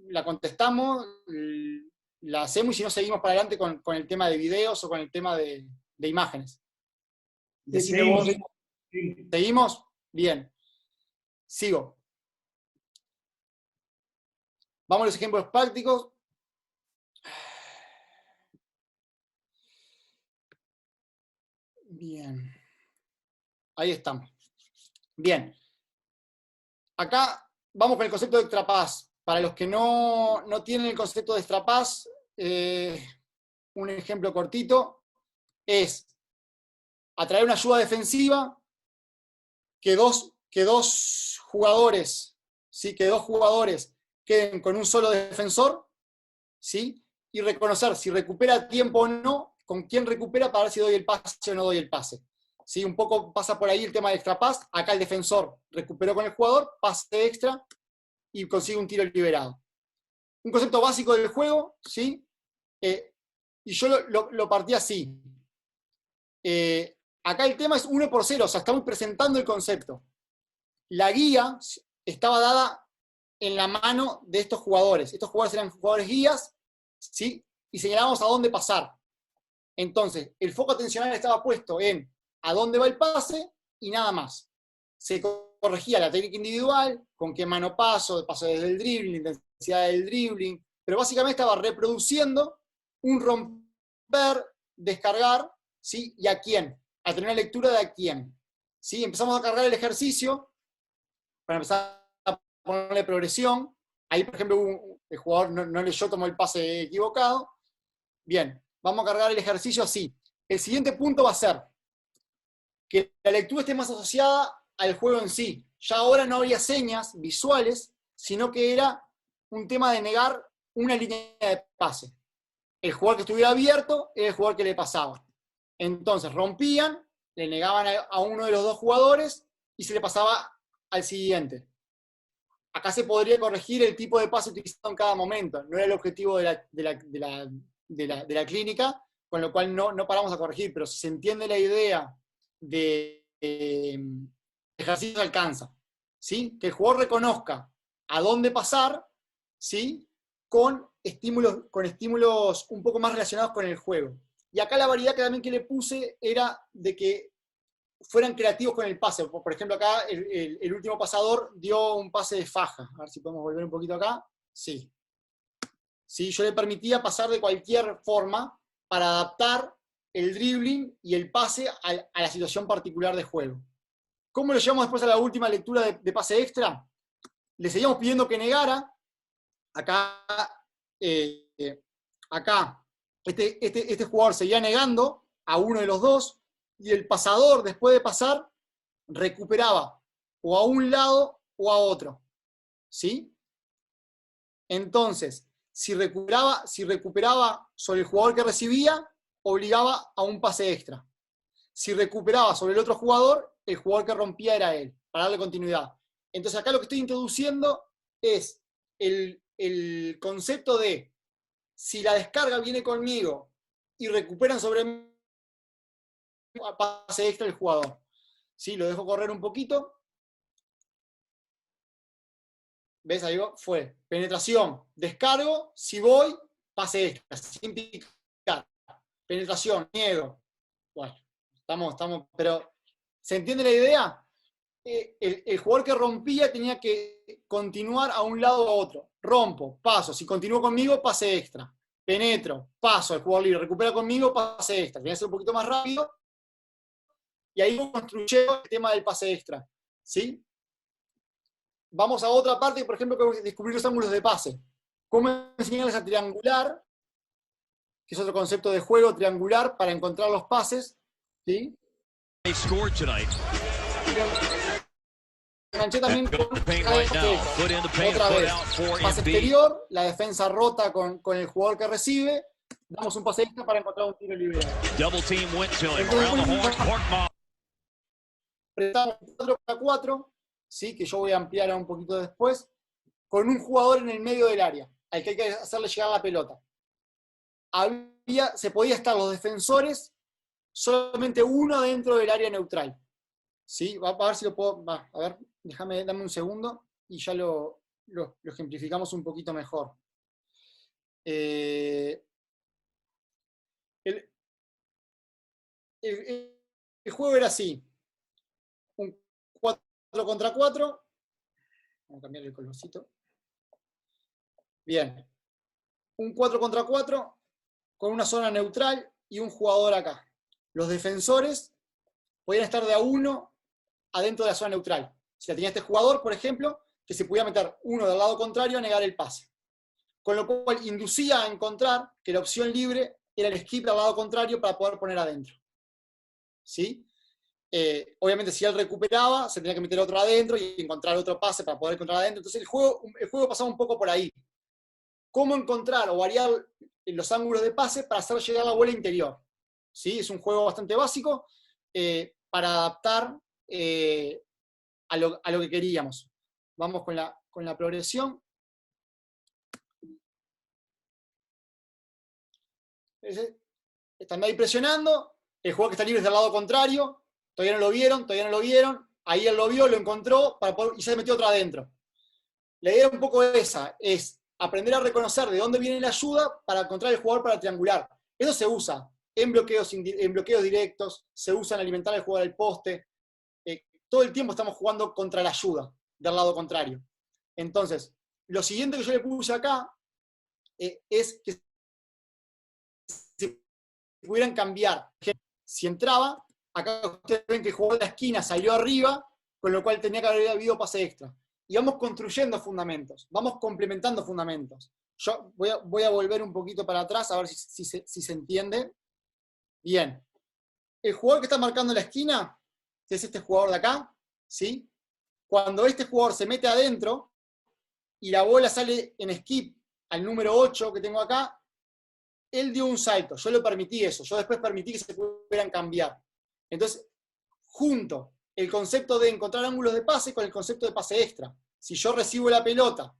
la contestamos, la hacemos, y si no, seguimos para adelante con el tema de videos o con el tema de imágenes. Seguimos. ¿Seguimos? Bien. Sigo. Vamos a los ejemplos prácticos. Bien. Ahí estamos. Bien. Acá vamos con el concepto de extra pass. Para los que no tienen el concepto de extra pass, un ejemplo cortito es atraer una ayuda defensiva, que dos jugadores, ¿sí? Que dos jugadores queden con un solo defensor, ¿sí? Y reconocer si recupera tiempo o no, con quién recupera, para ver si doy el pase o no doy el pase. ¿Sí? Un poco pasa por ahí el tema de extra pass. Acá el defensor recuperó con el jugador, pase extra y consigue un tiro liberado. Un concepto básico del juego, ¿sí? Y yo lo partí así. Acá el tema es 1-0, o sea, estamos presentando el concepto. La guía estaba dada en la mano de estos jugadores. Estos jugadores eran jugadores guías, ¿sí? Y señalábamos a dónde pasar. Entonces, el foco atencional estaba puesto en a dónde va el pase y nada más. Se corregía la técnica individual, con qué mano paso desde el dribbling, la intensidad del dribbling, pero básicamente estaba reproduciendo un romper, descargar, ¿sí? ¿Y a quién? A tener una lectura de a quién. ¿Sí? Empezamos a cargar el ejercicio para empezar a ponerle progresión. Ahí, por ejemplo, el jugador no leyó, tomó el pase equivocado. Bien, vamos a cargar el ejercicio así. El siguiente punto va a ser que la lectura esté más asociada al juego en sí. Ya ahora no había señas visuales, sino que era un tema de negar una línea de pase. El jugador que estuviera abierto era el jugador que le pasaba. Entonces rompían, le negaban a uno de los dos jugadores y se le pasaba al siguiente. Acá se podría corregir el tipo de pase utilizado en cada momento. No era el objetivo de la clínica, con lo cual no paramos a corregir, pero si se entiende la idea de ejercicio, alcanza, ¿sí? Que el jugador reconozca a dónde pasar, ¿sí? Con estímulos un poco más relacionados con el juego. Y acá la variedad que también que le puse era de que fueran creativos con el pase. Por ejemplo, acá el último pasador dio un pase de faja. A ver si podemos volver un poquito acá. Sí. Sí, yo le permitía pasar de cualquier forma para adaptar el dribbling y el pase a la situación particular de juego. ¿Cómo lo llevamos después a la última lectura de pase extra? Le seguíamos pidiendo que negara. Acá este jugador seguía negando a uno de los dos, y el pasador, después de pasar, recuperaba o a un lado o a otro. ¿Sí? Entonces, si recuperaba sobre el jugador que recibía, obligaba a un pase extra. Si recuperaba sobre el otro jugador, el jugador que rompía era él, para darle continuidad. Entonces acá lo que estoy introduciendo es el concepto de si la descarga viene conmigo y recuperan sobre mí, pase extra el jugador. ¿Sí? Lo dejo correr un poquito. ¿Ves? Ahí fue. Penetración, descargo, si voy, pase extra, sin picar. Penetración, niego. Bueno, pero ¿se entiende la idea? El jugador que rompía tenía que continuar a un lado o a otro. Rompo, paso. Si continúo conmigo, pase extra. Penetro, paso al jugador libre. Recupera conmigo, pase extra. Tenía que ser un poquito más rápido. Y ahí construyó el tema del pase extra. ¿Sí? Vamos a otra parte, por ejemplo, que es descubrir los ángulos de pase. ¿Cómo enseñarles a triangular? Que es otro concepto de juego, triangular, para encontrar los pases. ¿Sí? Enganché también con otra vez. Pase exterior, la defensa rota con el jugador que recibe. Damos un pase extra para encontrar un tiro libre. Apretamos 4-4, ¿sí? Que yo voy a ampliar un poquito después, con un jugador en el medio del área, al que hay que hacerle llegar la pelota. Se podía estar los defensores, solamente uno dentro del área neutral. ¿Sí? A ver si lo puedo. A ver, dame un segundo y ya lo ejemplificamos un poquito mejor. El juego era así: un 4 contra 4. Vamos a cambiar el colorcito. Bien. Un 4 contra 4 con una zona neutral y un jugador acá. Los defensores podían estar de a uno adentro de la zona neutral. Si la tenía este jugador, por ejemplo, que se podía meter uno del lado contrario a negar el pase. Con lo cual inducía a encontrar que la opción libre era el skip al lado contrario para poder poner adentro. ¿Sí? Obviamente si él recuperaba, se tenía que meter otro adentro y encontrar otro pase para poder encontrar adentro. Entonces el juego pasaba un poco por ahí. Cómo encontrar o variar los ángulos de pase para hacer llegar la bola interior. ¿Sí? Es un juego bastante básico para adaptar a lo que queríamos. Vamos con la progresión. Están ahí presionando, el jugador que está libre es del lado contrario, todavía no lo vieron, ahí él lo vio, lo encontró y se metió otra adentro. La idea un poco esa, es aprender a reconocer de dónde viene la ayuda para encontrar el jugador para triangular. Eso se usa en bloqueos directos, se usa en alimentar al jugador al poste. Todo el tiempo estamos jugando contra la ayuda del lado contrario. Entonces, lo siguiente que yo le puse acá es que se pudieran cambiar. Si entraba, acá ustedes ven que el jugador de la esquina salió arriba, con lo cual tenía que haber habido pase extra. Y vamos construyendo fundamentos, vamos complementando fundamentos. Yo voy a volver un poquito para atrás a ver si se entiende. Bien. El jugador que está marcando la esquina, que es este jugador de acá, ¿sí? Cuando este jugador se mete adentro y la bola sale en skip al número 8 que tengo acá, él dio un salto, yo le permití eso, yo después permití que se pudieran cambiar. Entonces, junto el concepto de encontrar ángulos de pase con el concepto de pase extra. Si yo recibo la pelota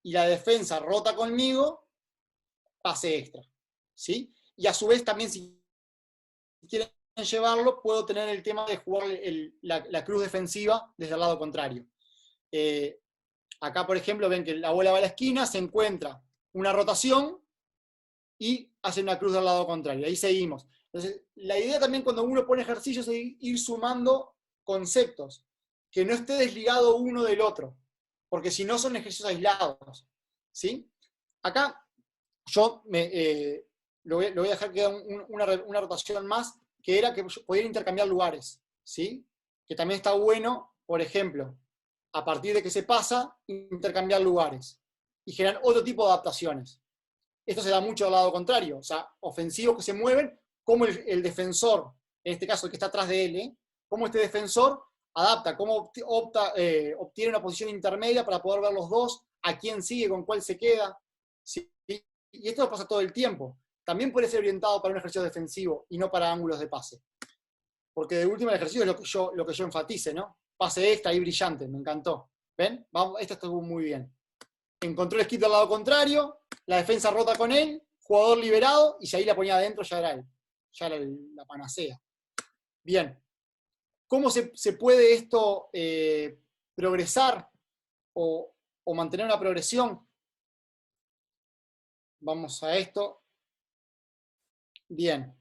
y la defensa rota conmigo, pase extra. ¿Sí? Y a su vez también si quieren llevarlo, puedo tener el tema de jugar la cruz defensiva desde el lado contrario. Acá, por ejemplo, ven que la bola va a la esquina, se encuentra una rotación y hace una cruz del lado contrario. Ahí seguimos. Entonces, la idea también cuando uno pone ejercicios es ir sumando conceptos, que no esté desligado uno del otro, porque si no son ejercicios aislados. ¿Sí? Acá yo lo voy a dejar que quede una rotación más, que era que podían intercambiar lugares. ¿Sí? Que también está bueno, por ejemplo, a partir de que se pasa, intercambiar lugares y generar otro tipo de adaptaciones. Esto se da mucho al lado contrario, o sea, ofensivos que se mueven, como el defensor, en este caso el que está atrás de él, cómo este defensor adapta, cómo obtiene una posición intermedia para poder ver los dos, a quién sigue, con cuál se queda. ¿Sí? Y esto pasa todo el tiempo. También puede ser orientado para un ejercicio defensivo y no para ángulos de pase. Porque de última el ejercicio es lo que yo enfatice, ¿no? Pase extra ahí brillante, me encantó. ¿Ven? Esto estuvo muy bien. Encontró el skip del lado contrario, la defensa rota con él, jugador liberado, y si ahí la ponía adentro ya era la panacea. Bien. ¿Cómo se puede esto progresar o mantener una progresión? Vamos a esto. Bien.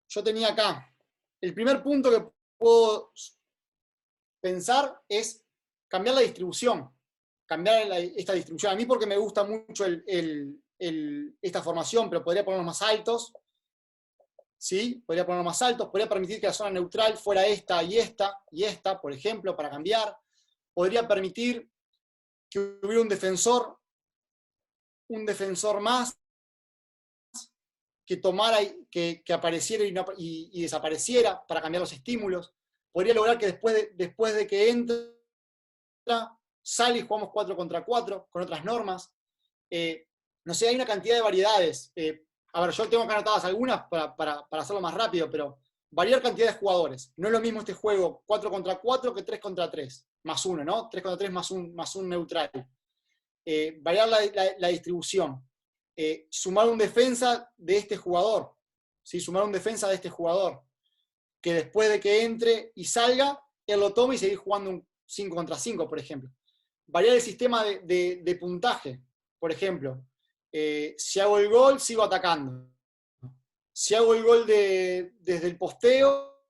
yo tenía acá, el primer punto que puedo pensar es cambiar la distribución, cambiar esta distribución. A mí porque me gusta mucho esta formación, pero podría ponerlos más altos, ¿sí? Podría ponerlos más altos, podría permitir que la zona neutral fuera esta y esta y esta, por ejemplo, para cambiar. Podría permitir que hubiera un defensor más, que tomara, que apareciera y desapareciera para cambiar los estímulos. Podría lograr que después de que entra, sale y jugamos 4 contra 4 con otras normas. No sé, hay una cantidad de variedades. A ver, yo tengo acá anotadas algunas para hacerlo más rápido, pero variar cantidad de jugadores. No es lo mismo este juego 4 contra 4 que 3 contra 3, más 1, ¿no? 3 contra 3 más un neutral. Variar la distribución. Sumar un defensa de este jugador. ¿Sí? Sumar un defensa de este jugador. Que después de que entre y salga, él lo tome y seguir jugando un 5 contra 5, por ejemplo. Variar el sistema de puntaje. Por ejemplo, si hago el gol, sigo atacando. Si hago el gol desde el posteo,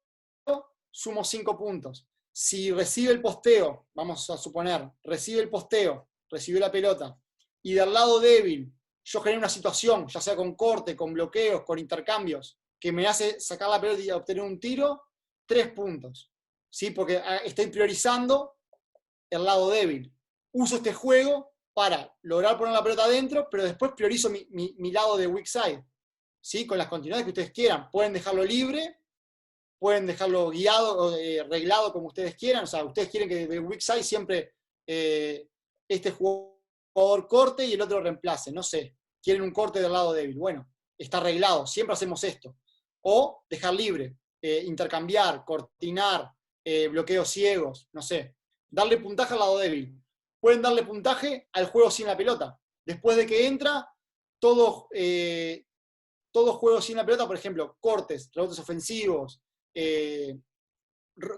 sumo 5 puntos. Si recibe el posteo, vamos a suponer, recibe el posteo, recibió la pelota, y del lado débil yo genero una situación, ya sea con corte, con bloqueos, con intercambios, que me hace sacar la pelota y obtener un tiro, 3 puntos. ¿Sí? Porque estoy priorizando el lado débil. Uso este juego para lograr poner la pelota adentro, pero después priorizo mi lado de weak side. ¿Sí? Con las continuidades que ustedes quieran. Pueden dejarlo libre, pueden dejarlo guiado, reglado como ustedes quieran. O sea, ustedes quieren que de weak side siempre este jugador corte y el otro reemplace. No sé, quieren un corte del lado débil. Bueno, está arreglado, siempre hacemos esto. O dejar libre, intercambiar, cortinar, bloqueos ciegos, no sé. Darle puntaje al lado débil. Pueden darle puntaje al juego sin la pelota. Después de que entra, todo juego sin la pelota, por ejemplo, cortes, rebotes ofensivos,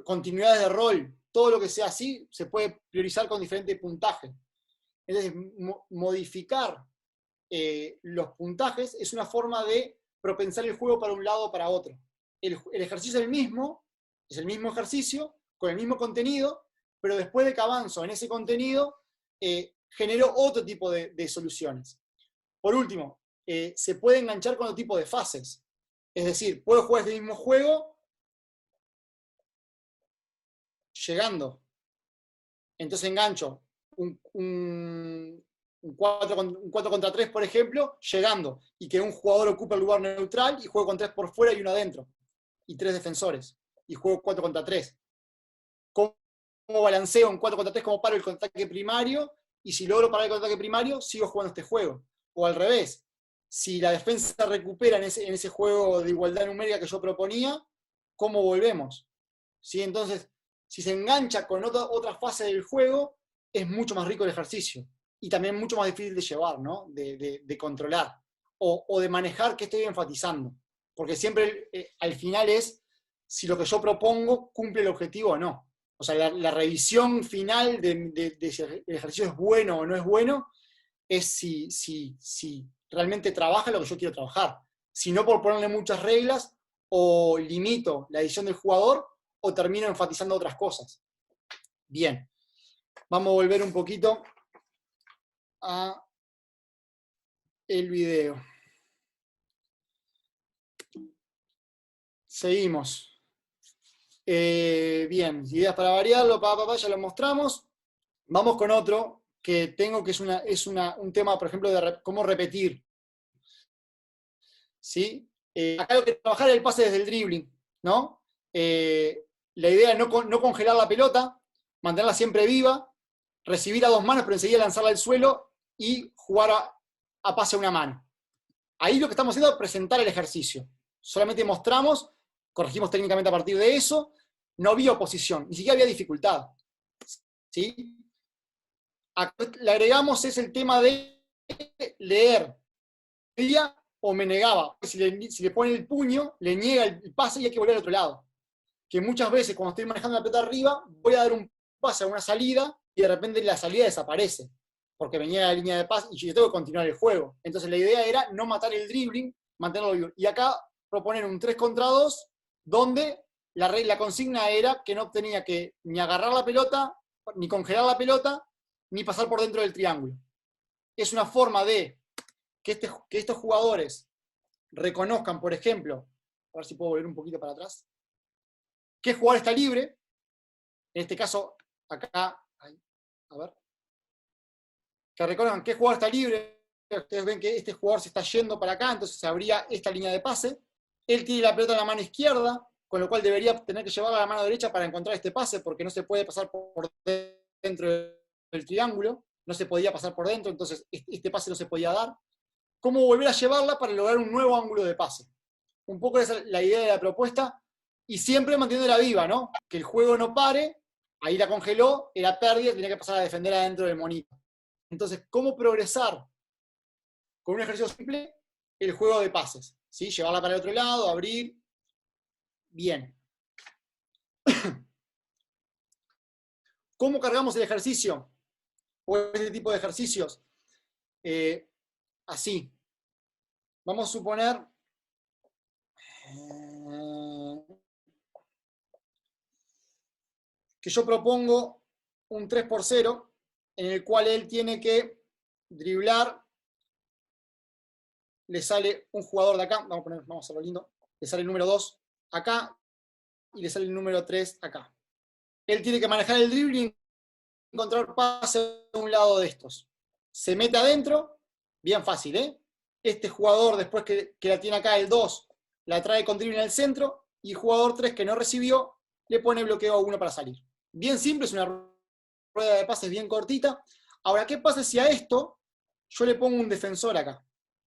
continuidades de rol, todo lo que sea así, se puede priorizar con diferente puntaje. Entonces, modificar los puntajes es una forma de propensar el juego para un lado o para otro. El ejercicio es el mismo ejercicio, con el mismo contenido, pero después de que avanzo en ese contenido, genero otro tipo de soluciones. Por último, se puede enganchar con otro tipo de fases. Es decir, puedo jugar este mismo juego llegando. Entonces engancho un 4 contra 3, por ejemplo, llegando, y que un jugador ocupe el lugar neutral y juego con 3 por fuera y uno adentro, y 3 defensores, y juego 4 contra 3. ¿Cómo balanceo un 4 contra 3? ¿Cómo paro el contraataque primario? Y si logro parar el contraataque primario, sigo jugando este juego. O al revés, si la defensa recupera en ese juego de igualdad numérica que yo proponía, ¿cómo volvemos? ¿Sí? Entonces, si se engancha con otra fase del juego, es mucho más rico el ejercicio. Y también mucho más difícil de llevar, ¿no? De controlar. O de manejar qué estoy enfatizando. Porque siempre al final es si lo que yo propongo cumple el objetivo o no. O sea, la revisión final de si el ejercicio es bueno o no es bueno es si realmente trabaja lo que yo quiero trabajar. Si no por ponerle muchas reglas, o limito la decisión del jugador, o termino enfatizando otras cosas. Bien, vamos a volver un poquito a el video. Seguimos. Bien, ideas para variarlo, ya lo mostramos. Vamos con otro que tengo, que es un tema, por ejemplo, de cómo repetir. ¿Sí? Acá lo que trabajar es el pase desde el dribbling, ¿no? La idea es no congelar la pelota, mantenerla siempre viva, recibir a 2 manos, pero enseguida lanzarla al suelo y jugar a pase a una mano. Ahí lo que estamos haciendo es presentar el ejercicio. Solamente mostramos, corregimos técnicamente a partir de eso, no había oposición, ni siquiera había dificultad. ¿Sí? Acá le agregamos es el tema de leer. O me negaba. Si le pone el puño, le niega el pase y hay que volver al otro lado. Que muchas veces cuando estoy manejando la pelota arriba, voy a dar un pase a una salida y de repente la salida desaparece, porque venía la línea de pase y yo tengo que continuar el juego. Entonces la idea era no matar el dribbling, mantenerlo vivo. Y acá proponer un 3 contra 2, donde la consigna era que no tenía que ni agarrar la pelota, ni congelar la pelota, ni pasar por dentro del triángulo. Es una forma de que estos jugadores reconozcan, por ejemplo, a ver si puedo volver un poquito para atrás, qué jugador está libre. En este caso, acá, a ver, que reconozcan qué jugador está libre. Ustedes ven que este jugador se está yendo para acá, entonces se abría esta línea de pase. Él tiene la pelota en la mano izquierda, con lo cual debería tener que llevarla a la mano derecha para encontrar este pase, porque no se puede pasar por dentro del triángulo, no se podía pasar por dentro, entonces este pase no se podía dar. ¿Cómo volver a llevarla para lograr un nuevo ángulo de pase? Un poco esa es la idea de la propuesta, y siempre manteniéndola viva, ¿no? Que el juego no pare, ahí la congeló, era pérdida, tenía que pasar a defender adentro del monito. Entonces, ¿cómo progresar con un ejercicio simple? El juego de pases, ¿sí? Llevarla para el otro lado, abrir. Bien. ¿Cómo cargamos el ejercicio? O este tipo de ejercicios. Así. Vamos a suponer que yo propongo un 3x0 en el cual él tiene que driblar, le sale un jugador de acá, vamos a hacerlo lindo, le sale el número 2 acá y le sale el número 3 acá. Él tiene que manejar el dribbling y encontrar pase de un lado de estos. Se mete adentro, bien fácil, ¿eh? Este jugador, después que la tiene acá, el 2, la trae con dribbling al centro, y el jugador 3 que no recibió, le pone bloqueo a 1 para salir. Bien simple, es una rueda de pases bien cortita. Ahora, ¿qué pasa si a esto yo le pongo un defensor acá?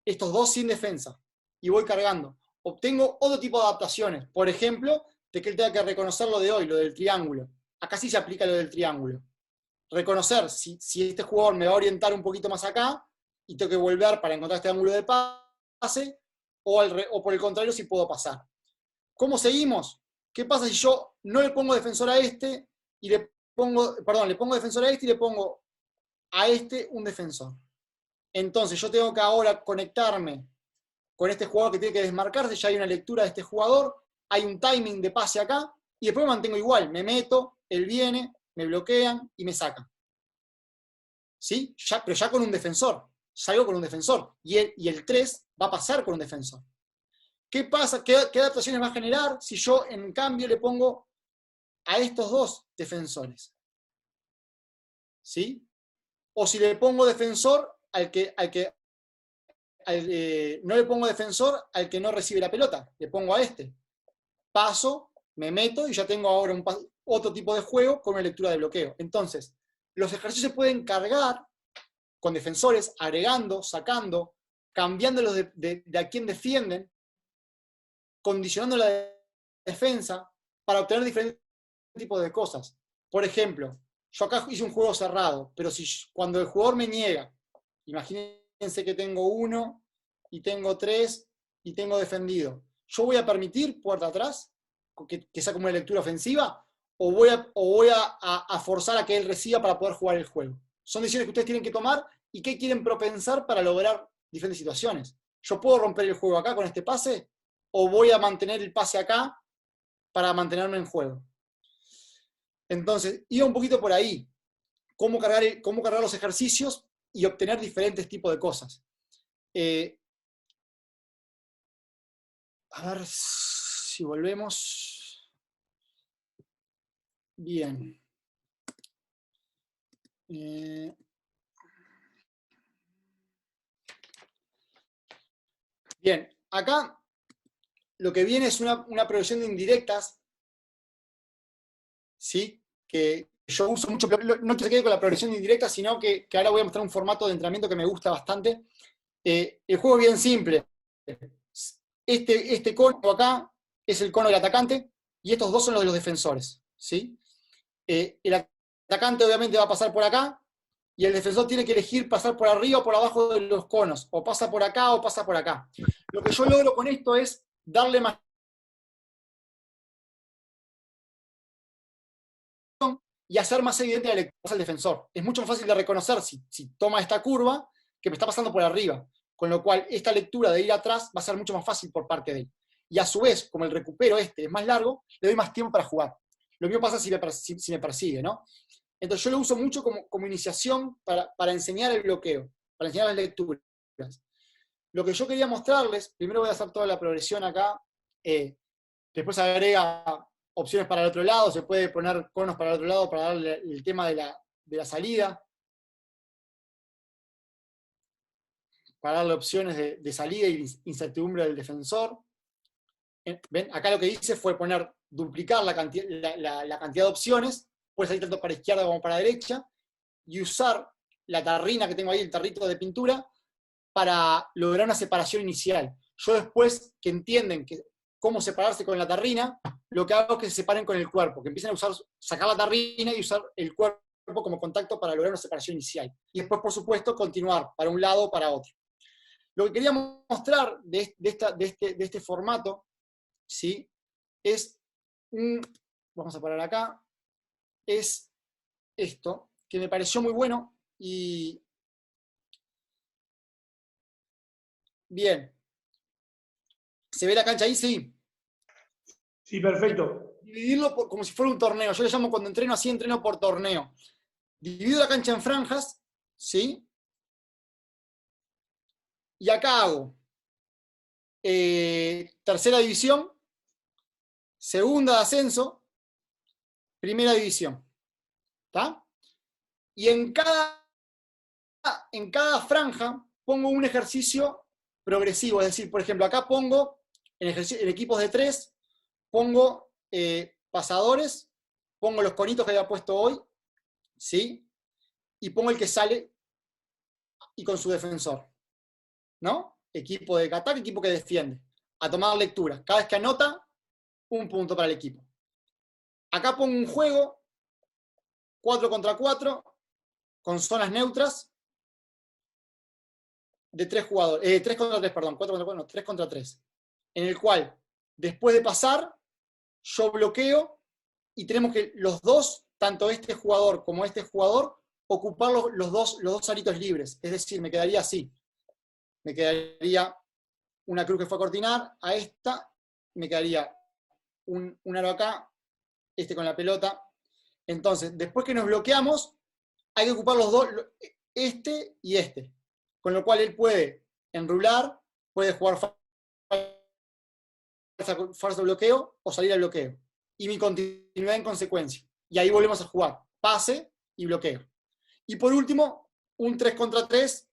Estos dos sin defensa, y voy cargando. Obtengo otro tipo de adaptaciones. Por ejemplo, de que él tenga que reconocer lo de hoy, lo del triángulo. Acá sí se aplica lo del triángulo. Reconocer si este jugador me va a orientar un poquito más acá, y tengo que volver para encontrar este ángulo de pase, o por el contrario, si puedo pasar. ¿Cómo seguimos? ¿Qué pasa si yo no le pongo defensor a este, y le pongo defensor a este y le pongo a este un defensor? Entonces yo tengo que ahora conectarme con este jugador que tiene que desmarcarse, ya hay una lectura de este jugador, hay un timing de pase acá, y después me mantengo igual, me meto, él viene, me bloquean y me sacan. ¿Sí? Pero ya con un defensor, salgo con un defensor, y el 3 va a pasar con un defensor. ¿Qué pasa? ¿Qué adaptaciones va a generar si yo en cambio le pongo a estos dos defensores? ¿Sí? O si le pongo defensor no le pongo defensor al que no recibe la pelota, le pongo a este. Paso, me meto y ya tengo ahora otro tipo de juego con una lectura de bloqueo. Entonces, los ejercicios se pueden cargar con defensores, agregando, sacando, cambiándolos de a quién defienden, condicionando la defensa para obtener diferentes tipos de cosas. Por ejemplo, yo acá hice un juego cerrado, pero cuando el jugador me niega, imagínense que tengo 1 y tengo 3 y tengo defendido, ¿yo voy a permitir puerta atrás que sea como una lectura ofensiva, o voy a forzar a que él reciba para poder jugar el juego? Son decisiones que ustedes tienen que tomar y qué quieren propensar para lograr diferentes situaciones. ¿Yo puedo romper el juego acá con este pase, o voy a mantener el pase acá para mantenerme en juego? Entonces, iba un poquito por ahí. Cómo cargar los ejercicios y obtener diferentes tipos de cosas. A ver si volvemos. Bien. Bien, acá lo que viene es una progresión de indirectas, ¿sí? Que yo uso mucho, no quiero que se quede con la progresión indirecta, sino que ahora voy a mostrar un formato de entrenamiento que me gusta bastante. El juego es bien simple. Este cono acá es el cono del atacante, y estos dos son los de los defensores, ¿sí? El atacante obviamente va a pasar por acá, y el defensor tiene que elegir pasar por arriba o por abajo de los conos, o pasa por acá o pasa por acá. Lo que yo logro con esto es darle más y hacer más evidente la lectura al defensor. Es mucho más fácil de reconocer si toma esta curva que me está pasando por arriba, con lo cual esta lectura de ir atrás va a ser mucho más fácil por parte de él. y a su vez, como el recupero este es más largo, le doy más tiempo para jugar. Lo mismo pasa si me persigue, ¿no? Entonces yo lo uso mucho como iniciación para enseñar el bloqueo, para enseñar las lecturas. Lo que yo quería mostrarles, primero voy a hacer toda la progresión acá, después agrega opciones para el otro lado, se puede poner conos para el otro lado para darle el tema de la salida, para darle opciones de salida y incertidumbre del defensor. ¿Ven? Acá lo que hice fue duplicar la cantidad de opciones, puede salir tanto para izquierda como para derecha, y usar la tarrina que tengo ahí, el tarrito de pintura, para lograr una separación inicial. Yo después, que entienden cómo separarse con la tarrina, lo que hago es que se separen con el cuerpo, que empiecen a sacar la tarrina y usar el cuerpo como contacto para lograr una separación inicial. Y después, por supuesto, continuar para un lado o para otro. Lo que quería mostrar de este formato, ¿sí? Es vamos a parar acá, es esto, que me pareció muy bueno y bien. ¿Se ve la cancha ahí? Sí. Sí, perfecto. Dividirlo como si fuera un torneo. Yo le llamo cuando entreno así, entreno por torneo. Divido la cancha en franjas, ¿sí? Y acá hago tercera división, segunda de ascenso, primera división. ¿Está? Y en cada franja pongo un ejercicio progresivo. Es decir, por ejemplo, acá pongo en equipos de 3, pongo pasadores, pongo los conitos que había puesto hoy, ¿sí? Y pongo el que sale y con su defensor, ¿no? Equipo de ataque, equipo que defiende. A tomar lecturas. Cada vez que anota, un punto para el equipo. Acá pongo un juego 4 contra 4 con zonas neutras de 3 jugadores, 3 contra 3, perdón, 4 contra 4, no, 3 contra 3, en el cual, después de pasar, yo bloqueo y tenemos que los dos, tanto este jugador como este jugador, ocupar los dos aritos libres. Es decir, me quedaría así. Me quedaría una cruz que fue a cortinar, a esta, me quedaría un aro acá, este con la pelota. Entonces, después que nos bloqueamos, hay que ocupar los dos, este y este. Con lo cual él puede enrular, puede jugar falso bloqueo o salir al bloqueo. Y mi continuidad en consecuencia. Y ahí volvemos a jugar pase y bloqueo. Y por último, un 3 contra 3,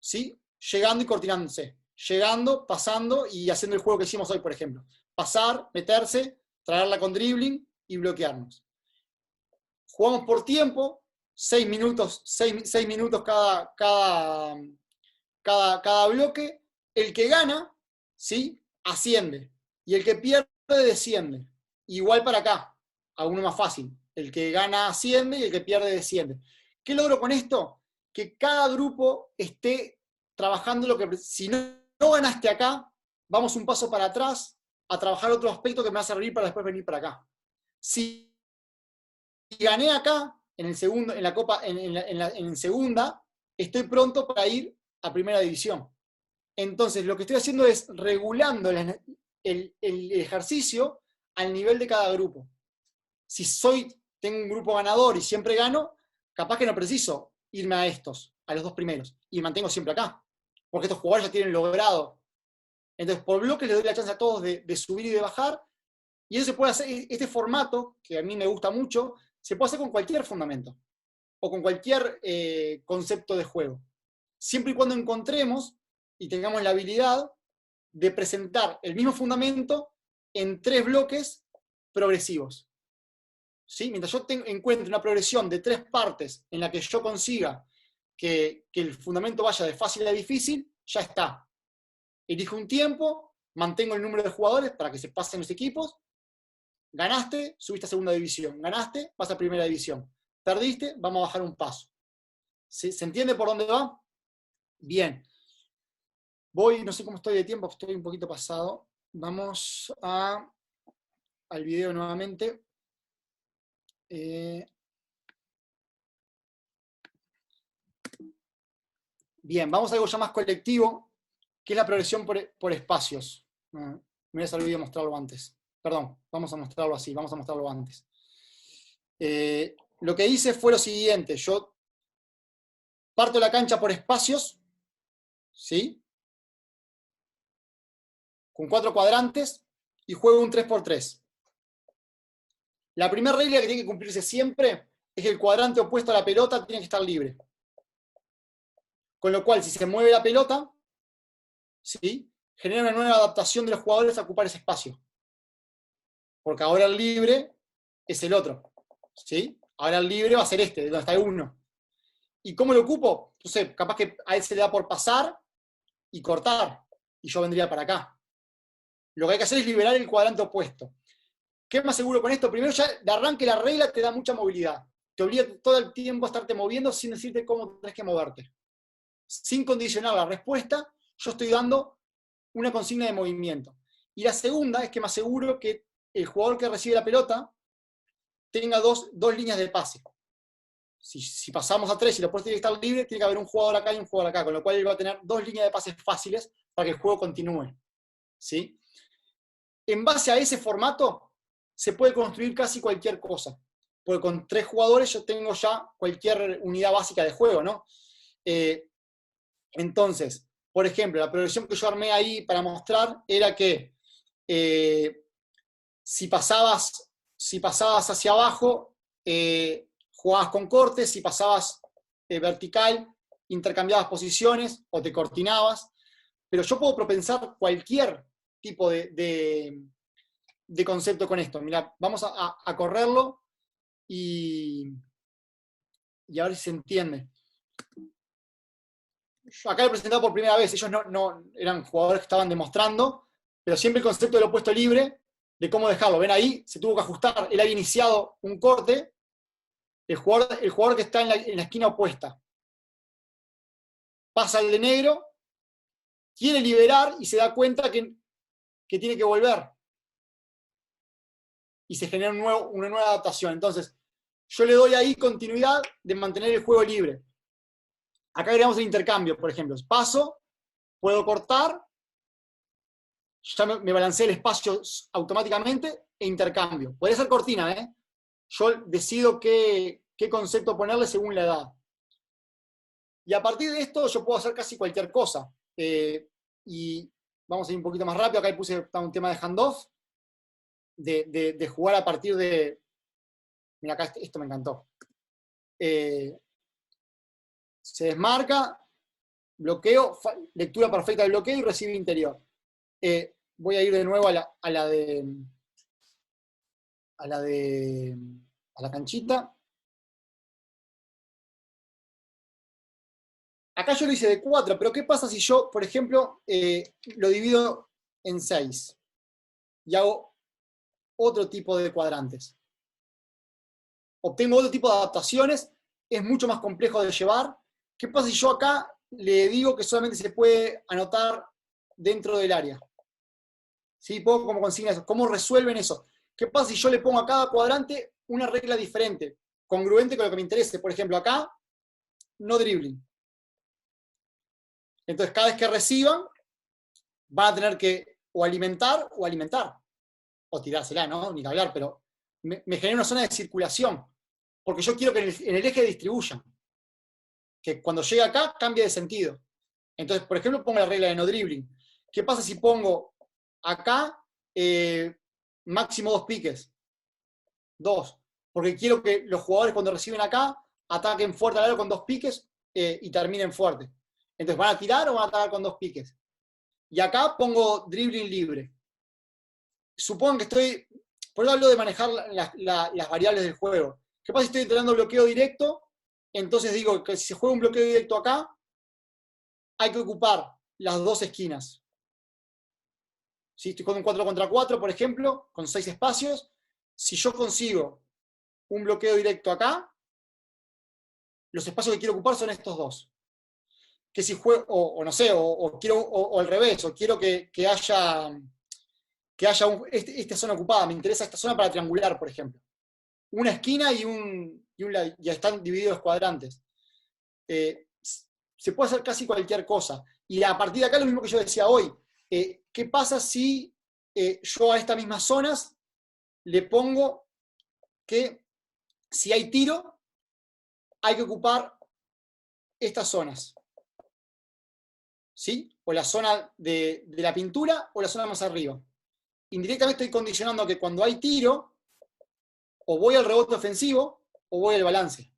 ¿sí? Llegando y cortinándose. Llegando, pasando y haciendo el juego que hicimos hoy, por ejemplo. Pasar, meterse, traerla con dribbling y bloquearnos. Jugamos por tiempo, 6 minutos, 6 minutos cada bloque. El que gana, ¿sí? Asciende. Y el que pierde, desciende. Igual para acá, a uno más fácil. El que gana asciende y el que pierde desciende. ¿Qué logro con esto? Que cada grupo esté trabajando lo que... Si no ganaste acá, vamos un paso para atrás a trabajar otro aspecto que me va a servir para después venir para acá. Si gané acá, en el segundo, en la Copa, en segunda, estoy pronto para ir a primera división. Entonces, lo que estoy haciendo es regulando el ejercicio al nivel de cada grupo. Si tengo un grupo ganador y siempre gano, capaz que no preciso irme a los dos primeros, y me mantengo siempre acá, porque estos jugadores ya tienen logrado. Entonces, por bloques les doy la chance a todos de subir y de bajar, y eso se puede hacer, este formato, que a mí me gusta mucho, se puede hacer con cualquier fundamento, o con cualquier concepto de juego, siempre y cuando encontremos y tengamos la habilidad de presentar el mismo fundamento en 3 bloques progresivos. ¿Sí? Mientras yo encuentre una progresión de 3 partes en la que yo consiga que el fundamento vaya de fácil a difícil, ya está. Elijo un tiempo, mantengo el número de jugadores para que se pasen los equipos. Ganaste, subiste a segunda división. Ganaste, vas a primera división. Perdiste, vamos a bajar un paso. ¿Se entiende por dónde va? Bien. Voy, no sé cómo estoy de tiempo, estoy un poquito pasado. Vamos al video nuevamente. Bien, vamos a algo ya más colectivo, que es la progresión por espacios. Me había olvidado mostrarlo antes. Perdón, vamos a mostrarlo así, vamos a mostrarlo antes. Lo que hice fue lo siguiente. Yo parto la cancha por espacios, ¿sí? Con 4 cuadrantes y juego un 3x3. La primera regla que tiene que cumplirse siempre es que el cuadrante opuesto a la pelota tiene que estar libre. Con lo cual, si se mueve la pelota, ¿sí?, genera una nueva adaptación de los jugadores a ocupar ese espacio. Porque ahora el libre es el otro, ¿sí? Ahora el libre va a ser este, donde está el 1. ¿Y cómo lo ocupo? Entonces, capaz que a él se le da por pasar y cortar, y yo vendría para acá. Lo que hay que hacer es liberar el cuadrante opuesto. ¿Qué es más seguro con esto? Primero, ya de arranque la regla te da mucha movilidad. Te obliga todo el tiempo a estarte moviendo sin decirte cómo tenés que moverte. Sin condicionar la respuesta, yo estoy dando una consigna de movimiento. Y la segunda es que me aseguro que el jugador que recibe la pelota tenga dos líneas de pase. Si pasamos a 3 y después tiene que estar libre, tiene que haber un jugador acá y un jugador acá, con lo cual él va a tener 2 líneas de pases fáciles para que el juego continúe, ¿sí? En base a ese formato, se puede construir casi cualquier cosa. Porque con 3 jugadores yo tengo ya cualquier unidad básica de juego, ¿no? Entonces, por ejemplo, la progresión que yo armé ahí para mostrar era que si pasabas hacia abajo, jugabas con cortes, si pasabas vertical, intercambiabas posiciones o te cortinabas, pero yo puedo propensar cualquier tipo de concepto con esto. Mirá, vamos a correrlo y a ver si se entiende. Yo acá lo he presentado por primera vez, ellos no eran jugadores que estaban demostrando, pero siempre el concepto del opuesto libre, de cómo dejarlo. Ven ahí, se tuvo que ajustar, él había iniciado un corte, el jugador que está en la esquina opuesta pasa al de negro, quiere liberar y se da cuenta que tiene que volver. Y se genera una nueva adaptación. Entonces, yo le doy ahí continuidad de mantener el juego libre. Acá agregamos el intercambio, por ejemplo. Paso, puedo cortar, ya me balanceé el espacio automáticamente e intercambio. Podría ser cortina, ¿eh? Yo decido qué concepto ponerle según la edad. Y a partir de esto yo puedo hacer casi cualquier cosa. Y vamos a ir un poquito más rápido. Acá le puse un tema de handoff, de jugar a partir de... Mira, acá esto me encantó. Se desmarca, bloqueo, lectura perfecta del bloqueo y recibe interior. Voy a ir de nuevo a la canchita. Acá yo lo hice de 4, pero ¿qué pasa si yo, por ejemplo, lo divido en 6 y hago otro tipo de cuadrantes? Obtengo otro tipo de adaptaciones, es mucho más complejo de llevar. ¿Qué pasa si yo acá le digo que solamente se puede anotar dentro del área? ¿Sí? Pongo como consigna eso. ¿Cómo resuelven eso? ¿Qué pasa si yo le pongo a cada cuadrante una regla diferente, congruente con lo que me interese? Por ejemplo, acá, no dribbling. Entonces, cada vez que reciban, van a tener que o alimentar, o tirársela, ¿no? Ni que hablar, pero me genera una zona de circulación, porque yo quiero que en el eje distribuyan, que cuando llegue acá cambie de sentido. Entonces, por ejemplo, pongo la regla de no dribbling. ¿Qué pasa si pongo acá máximo 2 piques? 2. Porque quiero que los jugadores cuando reciben acá ataquen fuerte al aro con 2 piques y terminen fuerte. Entonces, ¿van a tirar o van a atacar con 2 piques? Y acá pongo dribbling libre. Supongo que estoy... Por eso hablo de manejar las variables del juego. ¿Qué pasa si estoy entrenando bloqueo directo? Entonces digo que si se juega un bloqueo directo acá, hay que ocupar las 2 esquinas. Si estoy con un 4 contra 4, por ejemplo, con 6 espacios, si yo consigo un bloqueo directo acá, los espacios que quiero ocupar son estos 2. Que si juego, o no sé, o al revés, o quiero que haya esta zona ocupada, me interesa esta zona para triangular, por ejemplo. Una esquina y ya están divididos los cuadrantes. Se puede hacer casi cualquier cosa. Y a partir de acá lo mismo que yo decía hoy. ¿Qué pasa si yo a estas mismas zonas le pongo que si hay tiro, hay que ocupar estas zonas. ¿Sí? O la zona de la pintura o la zona más arriba. Indirectamente estoy condicionando que cuando hay tiro, o voy al rebote ofensivo o voy al balance.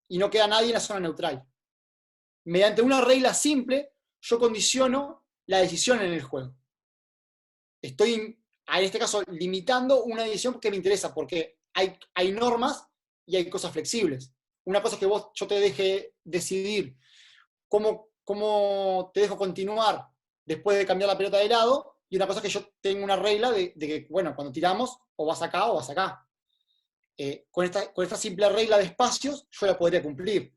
Y no queda nadie en la zona neutral. Mediante una regla simple, yo condiciono la decisión en el juego. Estoy, en este caso, limitando una decisión que me interesa, porque hay normas y hay cosas flexibles. Una cosa es que yo te deje decidir cómo te dejo continuar después de cambiar la pelota de lado, y una cosa es que yo tengo una regla de que, bueno, cuando tiramos, o vas acá o vas acá. Con esta simple regla de espacios, yo la podría cumplir.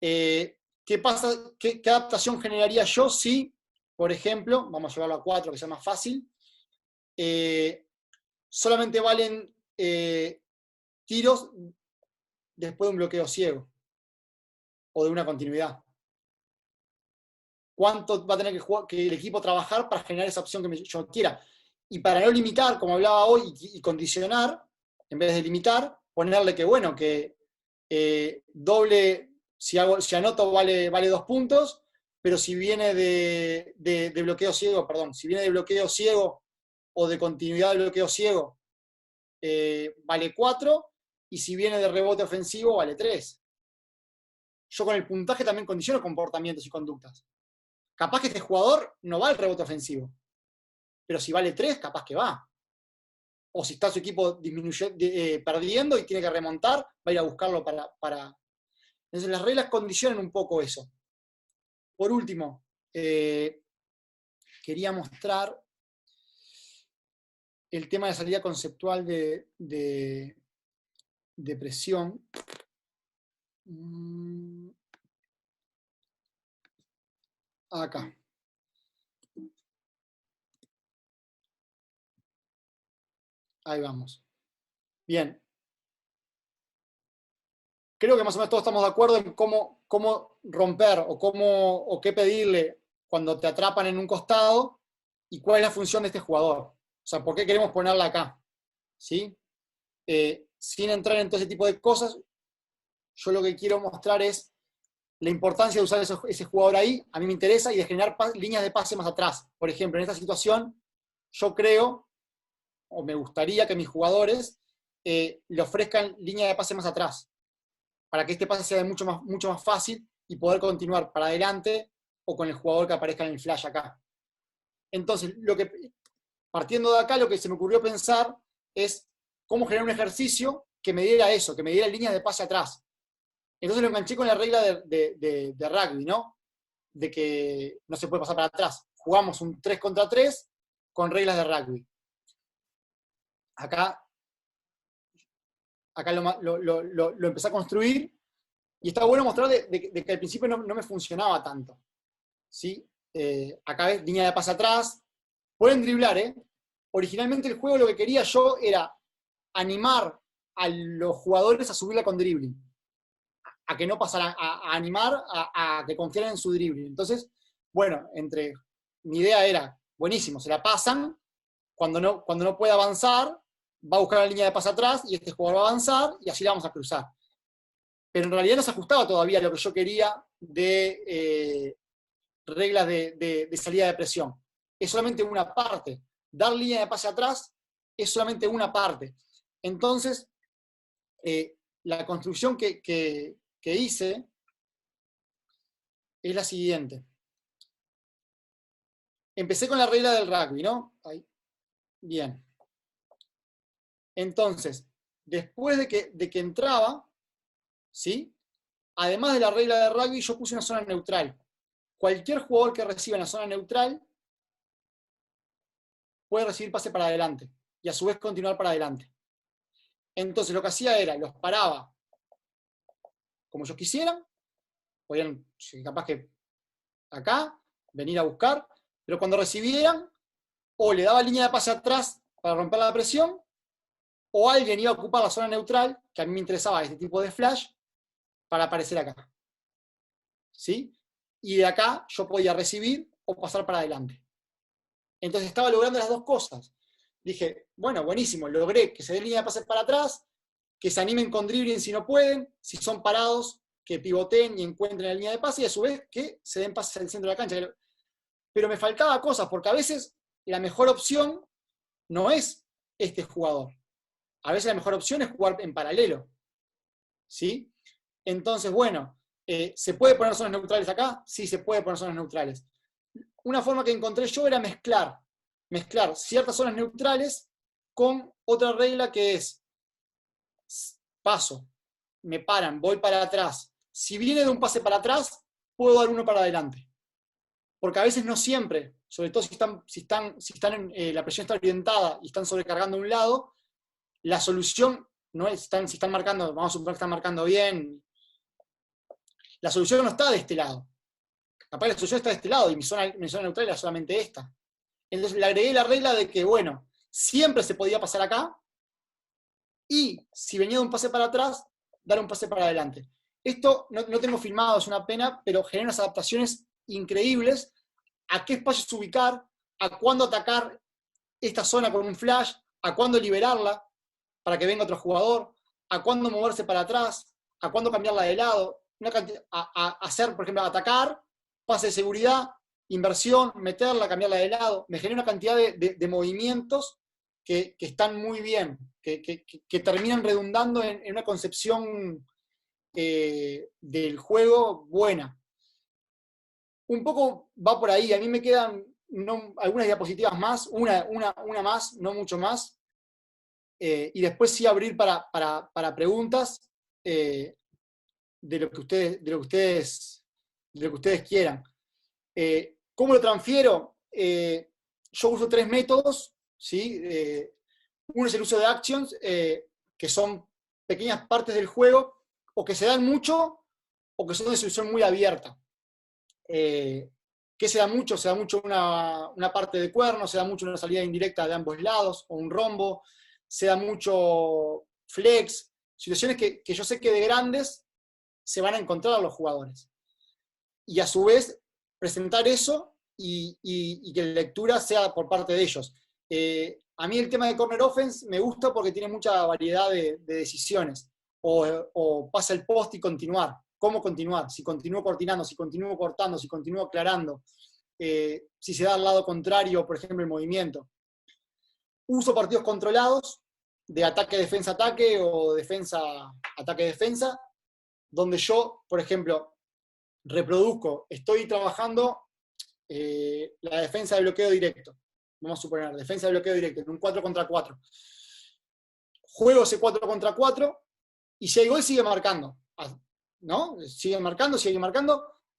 ¿Qué pasa? ¿Qué adaptación generaría yo si, por ejemplo, vamos a llevarlo a 4, que sea más fácil, solamente valen tiros después de un bloqueo ciego o de una continuidad? ¿Cuánto va a tener que el equipo trabajar para generar esa opción que yo quiera? Y para no limitar, como hablaba hoy, y condicionar, en vez de limitar, ponerle que, bueno, que doble, si anoto vale 2 puntos, pero si viene de bloqueo ciego, perdón, si viene de bloqueo ciego o de continuidad de bloqueo ciego, vale 4, y si viene de rebote ofensivo, vale 3. Yo con el puntaje también condiciono comportamientos y conductas. Capaz que este jugador no va al rebote ofensivo, pero si vale 3, capaz que va. O si está su equipo perdiendo y tiene que remontar, va a ir a buscarlo para... Entonces las reglas condicionan un poco eso. Por último, quería mostrar el tema de salida conceptual de presión. Acá. Ahí vamos. Bien. Creo que más o menos todos estamos de acuerdo en cómo romper o qué pedirle cuando te atrapan en un costado y cuál es la función de este jugador. O sea, por qué queremos ponerla acá. ¿Sí? Sin entrar en todo ese tipo de cosas, yo lo que quiero mostrar es la importancia de usar ese jugador ahí, a mí me interesa, y de generar líneas de pase más atrás. Por ejemplo, en esta situación, yo creo, o me gustaría que mis jugadores le ofrezcan línea de pase más atrás, para que este pase sea mucho más fácil y poder continuar para adelante o con el jugador que aparezca en el flash acá. Entonces, partiendo de acá, lo que se me ocurrió pensar es cómo generar un ejercicio que me diera eso, que me diera líneas de pase atrás. Entonces lo enganché con la regla de rugby, ¿no? De que no se puede pasar para atrás. Jugamos un 3 contra 3 con reglas de rugby. Acá lo empecé a construir y está bueno mostrar de que al principio no me funcionaba tanto. ¿Sí? Acá ves, línea de pase atrás. Pueden driblar, ¿eh? Originalmente el juego lo que quería yo era animar a los jugadores a subirla con dribbling, a que no pasaran, a animar a que confiaran en su dribbling. Entonces, bueno, mi idea era, buenísimo, se la pasan, cuando no puede avanzar, va a buscar la línea de pase atrás y este jugador va a avanzar y así la vamos a cruzar. Pero en realidad no se ajustaba todavía a lo que yo quería de reglas de salida de presión. Es solamente una parte. Dar línea de pase atrás es solamente una parte. Entonces, la construcción que hice es la siguiente. Empecé con la regla del rugby, ¿no? Ahí. Bien. Entonces, después de que entraba, ¿sí? Además de la regla de rugby, yo puse una zona neutral. Cualquier jugador que reciba en la zona neutral puede recibir pase para adelante y a su vez continuar para adelante. Entonces lo que hacía era, los paraba como ellos quisieran, podían, capaz que acá, venir a buscar, pero cuando recibieran, o le daba línea de pase atrás para romper la presión, o alguien iba a ocupar la zona neutral, que a mí me interesaba este tipo de flash, para aparecer acá. ¿Sí? Y de acá yo podía recibir o pasar para adelante. Entonces estaba logrando las dos cosas. dije, bueno, buenísimo, logré que se den línea de pases para atrás, que se animen con dribbling si no pueden, si son parados, que pivoteen y encuentren la línea de pase, y a su vez que se den pases al centro de la cancha. Pero me faltaba cosas, porque a veces la mejor opción no es este jugador. A veces la mejor opción es jugar en paralelo. ¿Sí? Entonces, bueno, ¿se puede poner zonas neutrales acá? Sí, se puede poner zonas neutrales. Una forma que encontré yo era mezclar ciertas zonas neutrales con otra regla que es paso, me paran, voy para atrás. Si viene de un pase para atrás, puedo dar uno para adelante. Porque a veces no siempre, sobre todo si la presión está orientada y están sobrecargando un lado, la solución no es, si están marcando, vamos a suponer que están marcando bien, la solución no está de este lado. Capaz la solución está de este lado y mi zona neutral era solamente esta. Entonces le agregué la regla de que, bueno, siempre se podía pasar acá y si venía de un pase para atrás, dar un pase para adelante. Esto no tengo filmado, es una pena, pero genera unas adaptaciones increíbles a qué espacios ubicar, a cuándo atacar esta zona con un flash, a cuándo liberarla para que venga otro jugador, a cuándo moverse para atrás, a cuándo cambiarla de lado, a hacer, por ejemplo, atacar, pase de seguridad, inversión, meterla, cambiarla de lado. Me genera una cantidad de movimientos que están muy bien, que terminan redundando en una concepción del juego buena. Un poco va por ahí, a mí me quedan algunas diapositivas más, una más, no mucho más, y después sí abrir para preguntas de lo que ustedes quieran. ¿Cómo lo transfiero? Yo uso 3 métodos, ¿sí? Uno es el uso de actions, que son pequeñas partes del juego, o que se dan mucho, o que son de solución muy abierta. ¿Qué se da mucho? Se da mucho una parte de cuerno, se da mucho una salida indirecta de ambos lados, o un rombo, se da mucho flex, situaciones que yo sé que de grandes se van a encontrar los jugadores. Y a su vez, presentar eso y que la lectura sea por parte de ellos. A mí el tema de corner offense me gusta porque tiene mucha variedad de decisiones. O pasa el post y continuar. ¿Cómo continuar? Si continúo cortinando, si continúo cortando, si continúo aclarando, si se da al lado contrario, por ejemplo, el movimiento. Uso partidos controlados, de ataque-defensa-ataque o defensa-ataque-defensa, donde yo, por ejemplo, reproduzco, estoy trabajando la defensa de bloqueo directo. Vamos a suponer, defensa de bloqueo directo, en un 4 contra 4. Juego ese 4 contra 4 y si hay gol sigue marcando. ¿No? Sigue marcando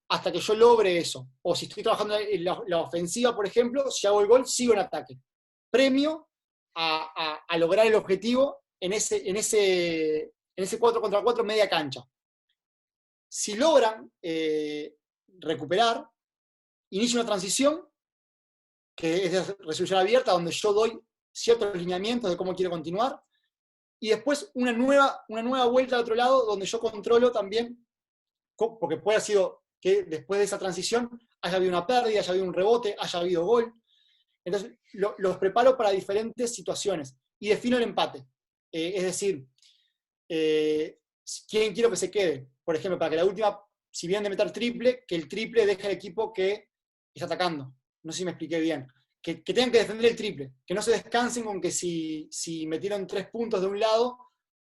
hasta que yo logre eso. O si estoy trabajando en la ofensiva, por ejemplo, si hago el gol, sigo en ataque. Premio a lograr el objetivo en ese 4 contra 4 media cancha. Si logran recuperar, inicio una transición, que es de resolución abierta, donde yo doy ciertos lineamientos de cómo quiero continuar, y después una nueva vuelta al otro lado, donde yo controlo también, porque puede haber sido que después de esa transición haya habido una pérdida, haya habido un rebote, haya habido gol. Entonces, los preparo para diferentes situaciones y defino el empate. Es decir, ¿quién quiero que se quede? Por ejemplo, para que la última, si vienen de meter triple, que el triple deje al equipo que está atacando. No sé si me expliqué bien. Que tengan que defender el triple, que no se descansen con que si metieron 3 puntos de un lado,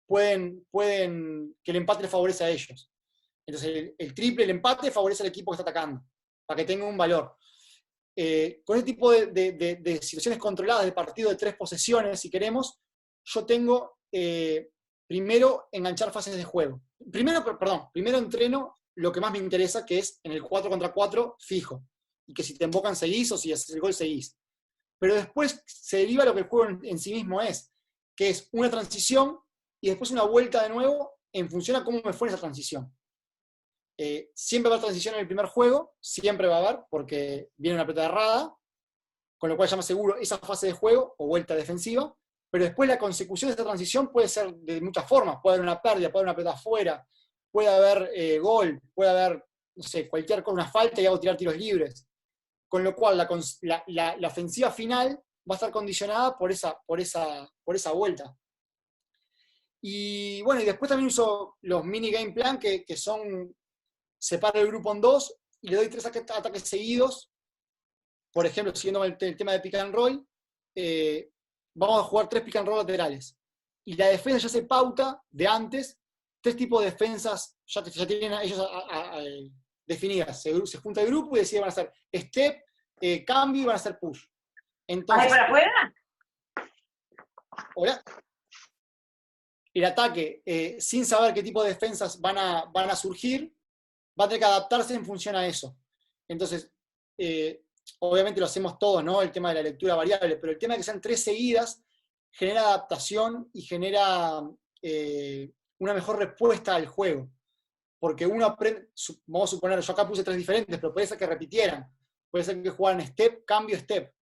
pueden que el empate les favorece a ellos. Entonces el triple, el empate, favorece al equipo que está atacando, para que tenga un valor. Con este tipo de situaciones controladas, de partido de 3 posesiones, si queremos, yo tengo, primero, enganchar fases de juego. Primero entreno lo que más me interesa, que es en el 4 contra 4 fijo, y que si te invocan seguís, o si haces el gol seguís. Pero después se deriva lo que el juego en sí mismo es, que es una transición y después una vuelta de nuevo en función a cómo me fue esa transición. Siempre va a haber transición en el primer juego, siempre va a haber, porque viene una pelota errada, con lo cual ya me aseguro esa fase de juego o vuelta defensiva, pero después la consecución de esta transición puede ser de muchas formas. Puede haber una pérdida, puede haber una pelota afuera, puede haber gol, puede haber, no sé, cualquier cosa, una falta y hago tirar tiros libres. Con lo cual la ofensiva final va a estar condicionada por esa vuelta. Y bueno, y después también uso los mini game plan, que son, separo el grupo en dos y le doy 3 ataques seguidos. Por ejemplo, siguiendo el tema de pick and roll, vamos a jugar 3 pick and roll laterales. Y la defensa ya se pauta de antes, 3 tipos de defensas ya tienen ellos definidas. Se junta el grupo y deciden van a hacer step, cambio y van a hacer push. Entonces, ¿para afuera? ¿hola? El ataque, sin saber qué tipo de defensas van a surgir, va a tener que adaptarse en función a eso. Entonces, obviamente lo hacemos todos, ¿no? El tema de la lectura variable, pero el tema de que sean 3 seguidas genera adaptación y genera una mejor respuesta al juego. Porque uno aprende, vamos a suponer, yo acá puse 3 diferentes, pero puede ser que repitieran. Puede ser que jugaran step, cambio, step.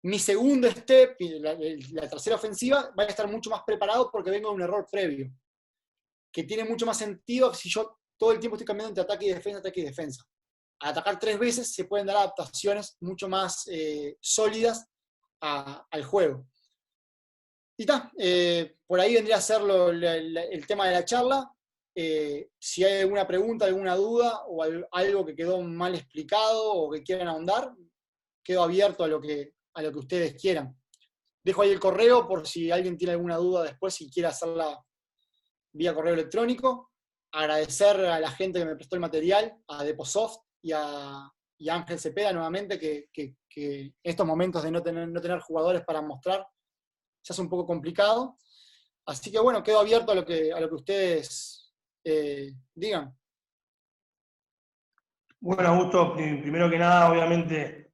Mi segundo step, la tercera ofensiva, va a estar mucho más preparado porque vengo de un error previo. Que tiene mucho más sentido si yo todo el tiempo estoy cambiando entre ataque y defensa. Al atacar 3 veces se pueden dar adaptaciones mucho más sólidas al juego. Y está, por ahí vendría a ser el tema de la charla. Si hay alguna pregunta, alguna duda o algo que quedó mal explicado o que quieran ahondar, quedo abierto a lo que ustedes quieran. Dejo ahí el correo por si alguien tiene alguna duda después, si quiere hacerla vía correo electrónico. Agradecer a la gente que me prestó el material, a Deposoft y a Ángel Cepeda nuevamente, que en estos momentos de no tener jugadores para mostrar se hace un poco complicado. Así que bueno, quedo abierto a lo que ustedes digan. Bueno, Augusto, primero que nada, obviamente,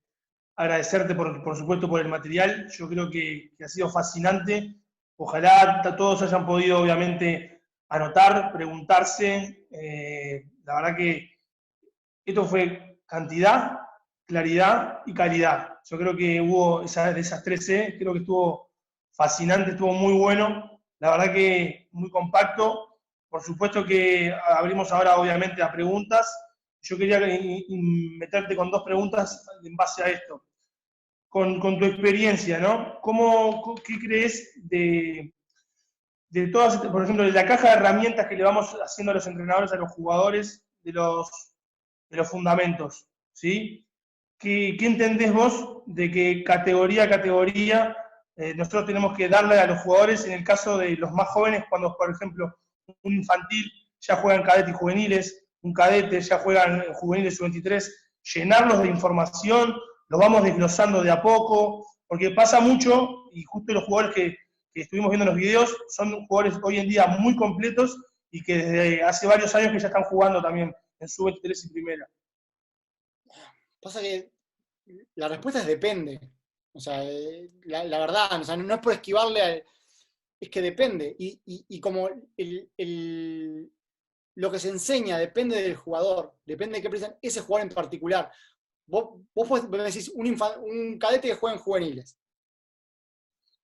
agradecerte por supuesto por el material. Yo creo que ha sido fascinante. Ojalá todos hayan podido, obviamente, anotar, preguntarse. La verdad que esto fue cantidad, claridad y calidad. Yo creo que hubo de esas 3 creo que estuvo fascinante, estuvo muy bueno. La verdad que muy compacto. Por supuesto que abrimos ahora, obviamente, a preguntas. Yo quería meterte con 2 preguntas en base a esto. Con tu experiencia, ¿no? ¿Qué crees de todas, por ejemplo, de la caja de herramientas que le vamos haciendo a los entrenadores, a los jugadores, de los fundamentos, ¿sí? ¿Qué entendés vos de que categoría a categoría nosotros tenemos que darle a los jugadores en el caso de los más jóvenes, cuando, por ejemplo, un infantil ya juega en cadete y juveniles, un cadete ya juega en juveniles sub-23, llenarlos de información, los vamos desglosando de a poco, porque pasa mucho, y justo los jugadores que estuvimos viendo en los videos son jugadores hoy en día muy completos y que desde hace varios años que ya están jugando también en sub-23 y primera. Pasa que la respuesta es depende. O sea, la verdad, o sea, no es por esquivarle, es que depende. Y como lo que se enseña depende del jugador, depende de qué piensan ese jugador en particular. Vos me decís un cadete que juega en juveniles.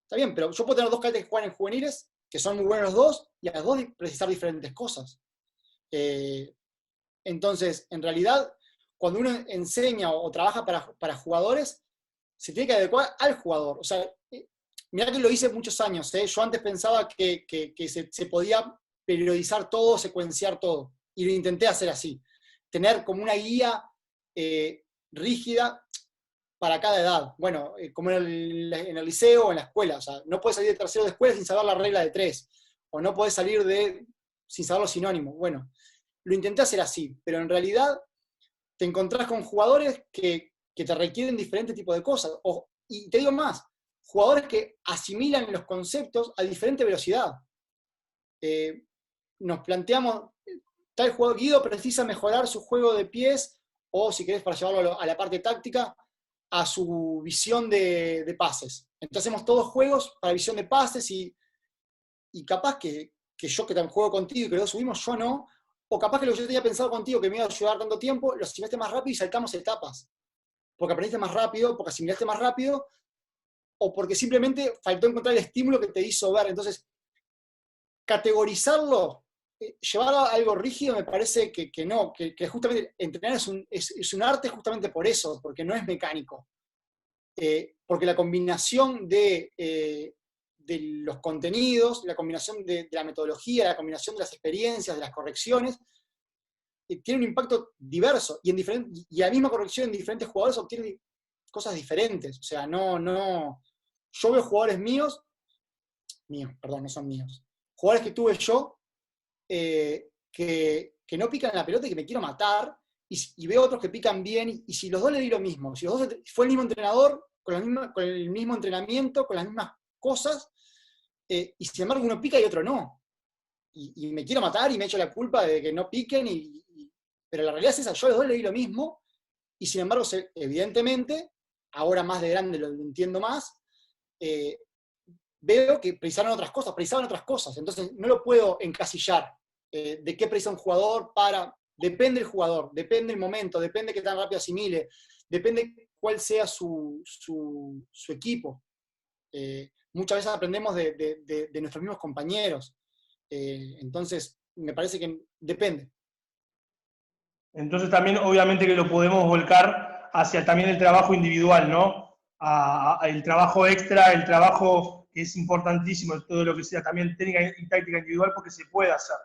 Está bien, pero yo puedo tener 2 cadetes que juegan en juveniles, que son muy buenos los 2, y a los 2 precisar diferentes cosas. Entonces, en realidad, cuando uno enseña o trabaja para jugadores, se tiene que adecuar al jugador. O sea, mirá que lo hice muchos años. Yo antes pensaba que se podía periodizar todo, secuenciar todo. Y lo intenté hacer así. Tener como una guía rígida para cada edad. Bueno, como en el liceo o en la escuela. O sea, no puedes salir de tercero de escuela sin saber la regla de 3. O no puedes salir sin saber los sinónimos. Bueno, lo intenté hacer así. Pero en realidad te encontrás con jugadores que te requieren diferentes tipos de cosas. Y te digo más, jugadores que asimilan los conceptos a diferente velocidad. Nos planteamos, tal jugador Guido precisa mejorar su juego de pies, o si querés para llevarlo a la parte táctica, a su visión de pases. Entonces hacemos todos juegos para visión de pases y capaz que yo que también juego contigo y que lo subimos, yo no, o capaz que lo que yo tenía pensado contigo que me iba a ayudar tanto tiempo, lo asimilaste más rápido y saltamos etapas. Porque aprendiste más rápido, porque asimilaste más rápido, o porque simplemente faltó encontrar el estímulo que te hizo ver. Entonces, categorizarlo, llevar a algo rígido me parece que no, que justamente entrenar es un arte justamente por eso, porque no es mecánico. porque la combinación de los contenidos, la combinación de la metodología, la combinación de las experiencias, de las correcciones, tiene un impacto diverso, y la misma corrección en diferentes jugadores obtiene cosas diferentes. O sea, yo veo jugadores perdón, no son míos, jugadores que tuve yo, que no pican la pelota y que me quiero matar, y veo otros que pican bien, y si los dos le di lo mismo, si los dos fue el mismo entrenador, con el mismo entrenamiento, con las mismas cosas, y sin embargo uno pica y otro no. Y me quiero matar y me echo la culpa de que no piquen, pero la realidad es esa, yo a los dos le di lo mismo, y sin embargo, evidentemente, ahora más de grande lo entiendo más, veo que precisaban otras cosas, entonces no lo puedo encasillar de qué precisa un jugador depende del jugador, depende del momento, depende de qué tan rápido asimile, depende cuál sea su equipo. Muchas veces aprendemos de nuestros mismos compañeros, entonces me parece que depende. Entonces también obviamente que lo podemos volcar hacia también el trabajo individual, ¿no? El trabajo extra, el trabajo que es importantísimo, todo lo que sea también técnica y táctica individual, porque se puede hacer.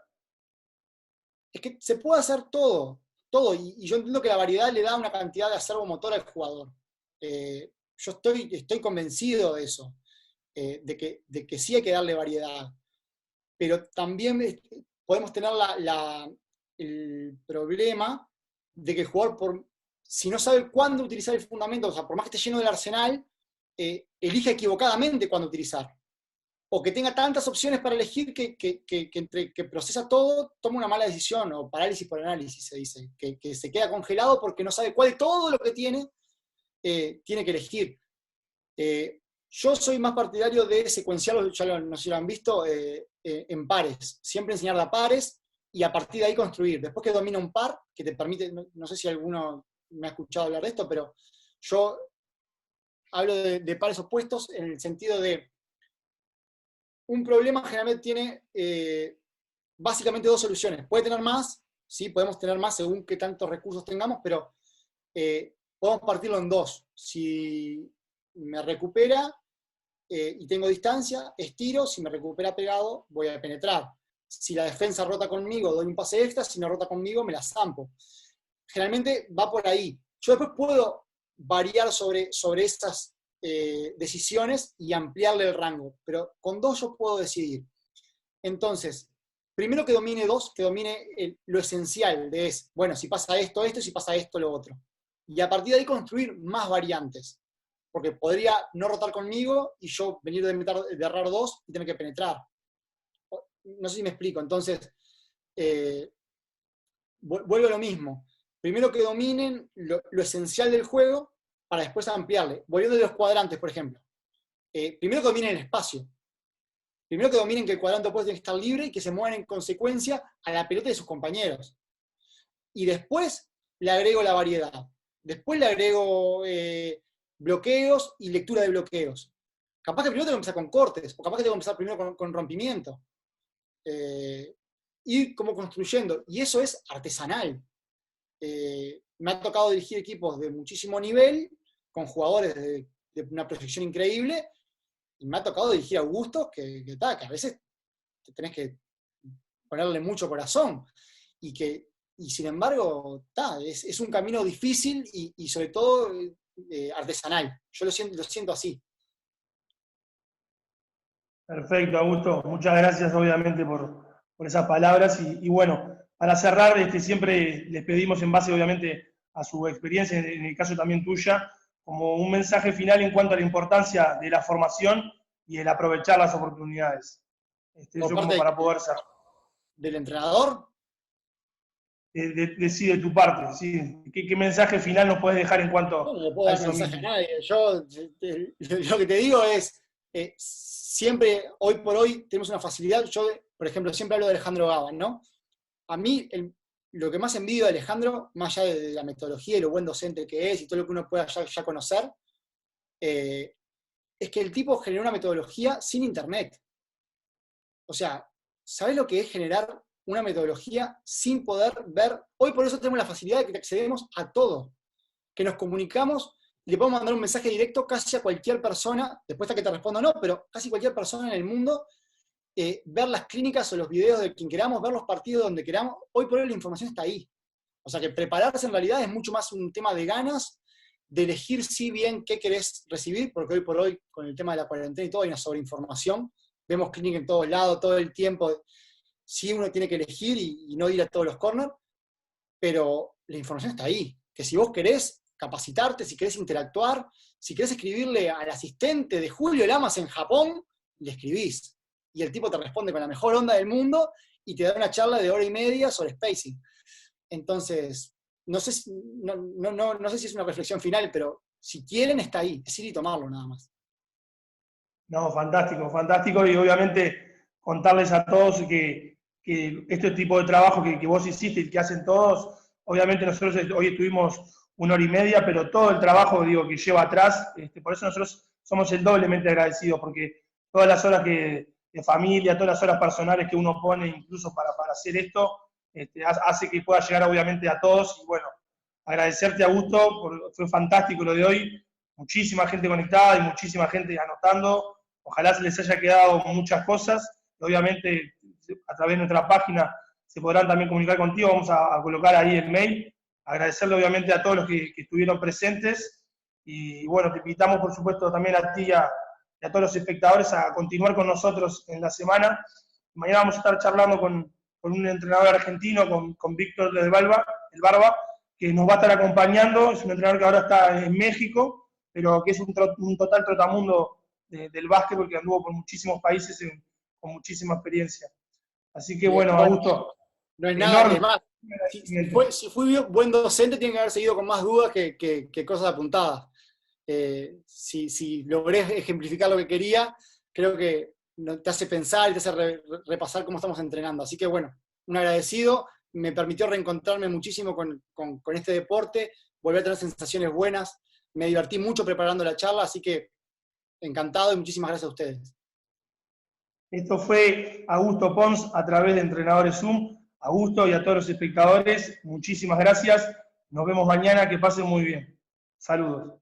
Es que se puede hacer todo, y yo entiendo que la variedad le da una cantidad de acervo motor al jugador. Yo estoy convencido de eso, de que sí hay que darle variedad, pero también podemos tener el problema de que el jugador, si no sabe cuándo utilizar el fundamento, o sea, por más que esté lleno del arsenal, elige equivocadamente cuándo utilizar. O que tenga tantas opciones para elegir que procesa todo, toma una mala decisión, o parálisis por análisis, se dice, que se queda congelado porque no sabe cuál de todo lo que tiene que elegir. Yo soy más partidario de secuenciarlo, no sé si lo han visto, en pares. Siempre enseñar de a pares y a partir de ahí construir. Después que domina un par, que te permite, no sé si alguno me ha escuchado hablar de esto, pero yo hablo de pares opuestos en el sentido de un problema generalmente tiene básicamente dos soluciones. Puede tener más, ¿sí? Podemos tener más según qué tantos recursos tengamos, pero podemos partirlo en dos. Si me recupera y tengo distancia, estiro. Si me recupera pegado, voy a penetrar. Si la defensa rota conmigo, doy un pase extra. Si no rota conmigo, me la zampo. Generalmente va por ahí. Yo después puedo variar sobre esas decisiones y ampliarle el rango, pero con dos yo puedo decidir. Entonces, primero que domine dos, que domine lo esencial de bueno, si pasa esto, esto, y si pasa esto, lo otro. Y a partir de ahí construir más variantes. Porque podría no rotar conmigo y yo venir de errar dos y tener que penetrar. No sé si me explico. Entonces, vuelvo a lo mismo. Primero que dominen lo esencial del juego para después ampliarle. Volviendo de los cuadrantes, por ejemplo. Primero que dominen el espacio. Primero que dominen que el cuadrante opuesto tiene que estar libre y que se muevan en consecuencia a la pelota de sus compañeros. Y después le agrego la variedad. Después le agrego bloqueos y lectura de bloqueos. Capaz que primero tengo que empezar con cortes, o capaz que tengo que empezar primero con rompimiento. Ir como construyendo. Y eso es artesanal. Me ha tocado dirigir equipos de muchísimo nivel, con jugadores de una proyección increíble, y me ha tocado dirigir a Augustos que a veces te tenés que ponerle mucho corazón, y sin embargo, es un camino difícil y sobre todo artesanal. Yo lo siento así. Perfecto, Augusto. Muchas gracias, obviamente, por esas palabras. Y bueno, para cerrar, siempre les pedimos, en base, obviamente, a su experiencia, en el caso también tuya, como un mensaje final en cuanto a la importancia de la formación y el aprovechar las oportunidades. Yo como para poder ser. ¿Del entrenador? Sí, de tu parte, sí. ¿Qué mensaje final nos puedes dejar en cuanto no le puedo dar mensaje a nadie. Yo lo que te digo es, siempre, hoy por hoy, tenemos una facilidad. Yo, por ejemplo, siempre hablo de Alejandro Gaba, ¿no? A mí, lo que más envidio de Alejandro, más allá de la metodología y lo buen docente que es y todo lo que uno pueda ya conocer, es que el tipo generó una metodología sin internet. O sea, ¿sabés lo que es generar una metodología sin poder ver? Hoy por eso tenemos la facilidad de que accedemos a todo, que nos comunicamos y le podemos mandar un mensaje directo casi a cualquier persona, después de que te responda o no, pero casi cualquier persona en el mundo, ver las clínicas o los videos de quien queramos, ver los partidos donde queramos. Hoy por hoy la información está ahí. O sea que prepararse en realidad es mucho más un tema de ganas, de elegir sí bien qué querés recibir, porque hoy por hoy, con el tema de la cuarentena y todo, hay una sobreinformación. Vemos clínica en todos lados, todo el tiempo. Sí uno tiene que elegir y no ir a todos los corners, pero la información está ahí. Que si vos querés capacitarte, si querés interactuar, si querés escribirle al asistente de Julio Lamas en Japón, le escribís. Y el tipo te responde con la mejor onda del mundo y te da una charla de 1 hora y media sobre spacing. Entonces, no sé si es una reflexión final, pero si quieren, está ahí. Es ir y tomarlo nada más. No, fantástico, fantástico. Y obviamente contarles a todos que este tipo de trabajo que vos hiciste y que hacen todos, obviamente nosotros hoy estuvimos 1 hora y media, pero todo el trabajo que lleva atrás, por eso nosotros somos el doblemente agradecidos, porque todas las horas de familia, todas las horas personales que uno pone incluso para hacer esto, hace que pueda llegar obviamente a todos. Y bueno, agradecerte, Augusto, fue fantástico lo de hoy, muchísima gente conectada y muchísima gente anotando. Ojalá se les haya quedado muchas cosas. Obviamente, a través de nuestra página se podrán también comunicar contigo. Vamos a colocar ahí el mail. Agradecerle obviamente a todos los que estuvieron presentes. Y bueno, te invitamos por supuesto también a ti y a todos los espectadores a continuar con nosotros en la semana. Mañana vamos a estar charlando con un entrenador argentino, con Víctor del Barba, que nos va a estar acompañando. Es un entrenador que ahora está en México, pero que es un total trotamundo del básquetbol, que anduvo por muchísimos países con muchísima experiencia. Así que bueno, Augusto, no es nada, es más, si fui buen docente, tiene que haber seguido con más dudas que cosas apuntadas. Si logré ejemplificar lo que quería, creo que te hace pensar y te hace repasar cómo estamos entrenando. Así que bueno, un agradecido, me permitió reencontrarme muchísimo con este deporte, volver a tener sensaciones buenas, me divertí mucho preparando la charla, así que encantado y muchísimas gracias a ustedes. Esto fue Augusto Pons a través de Entrenadores Zoom. Augusto y a todos los espectadores, muchísimas gracias. Nos vemos mañana, que pasen muy bien. Saludos.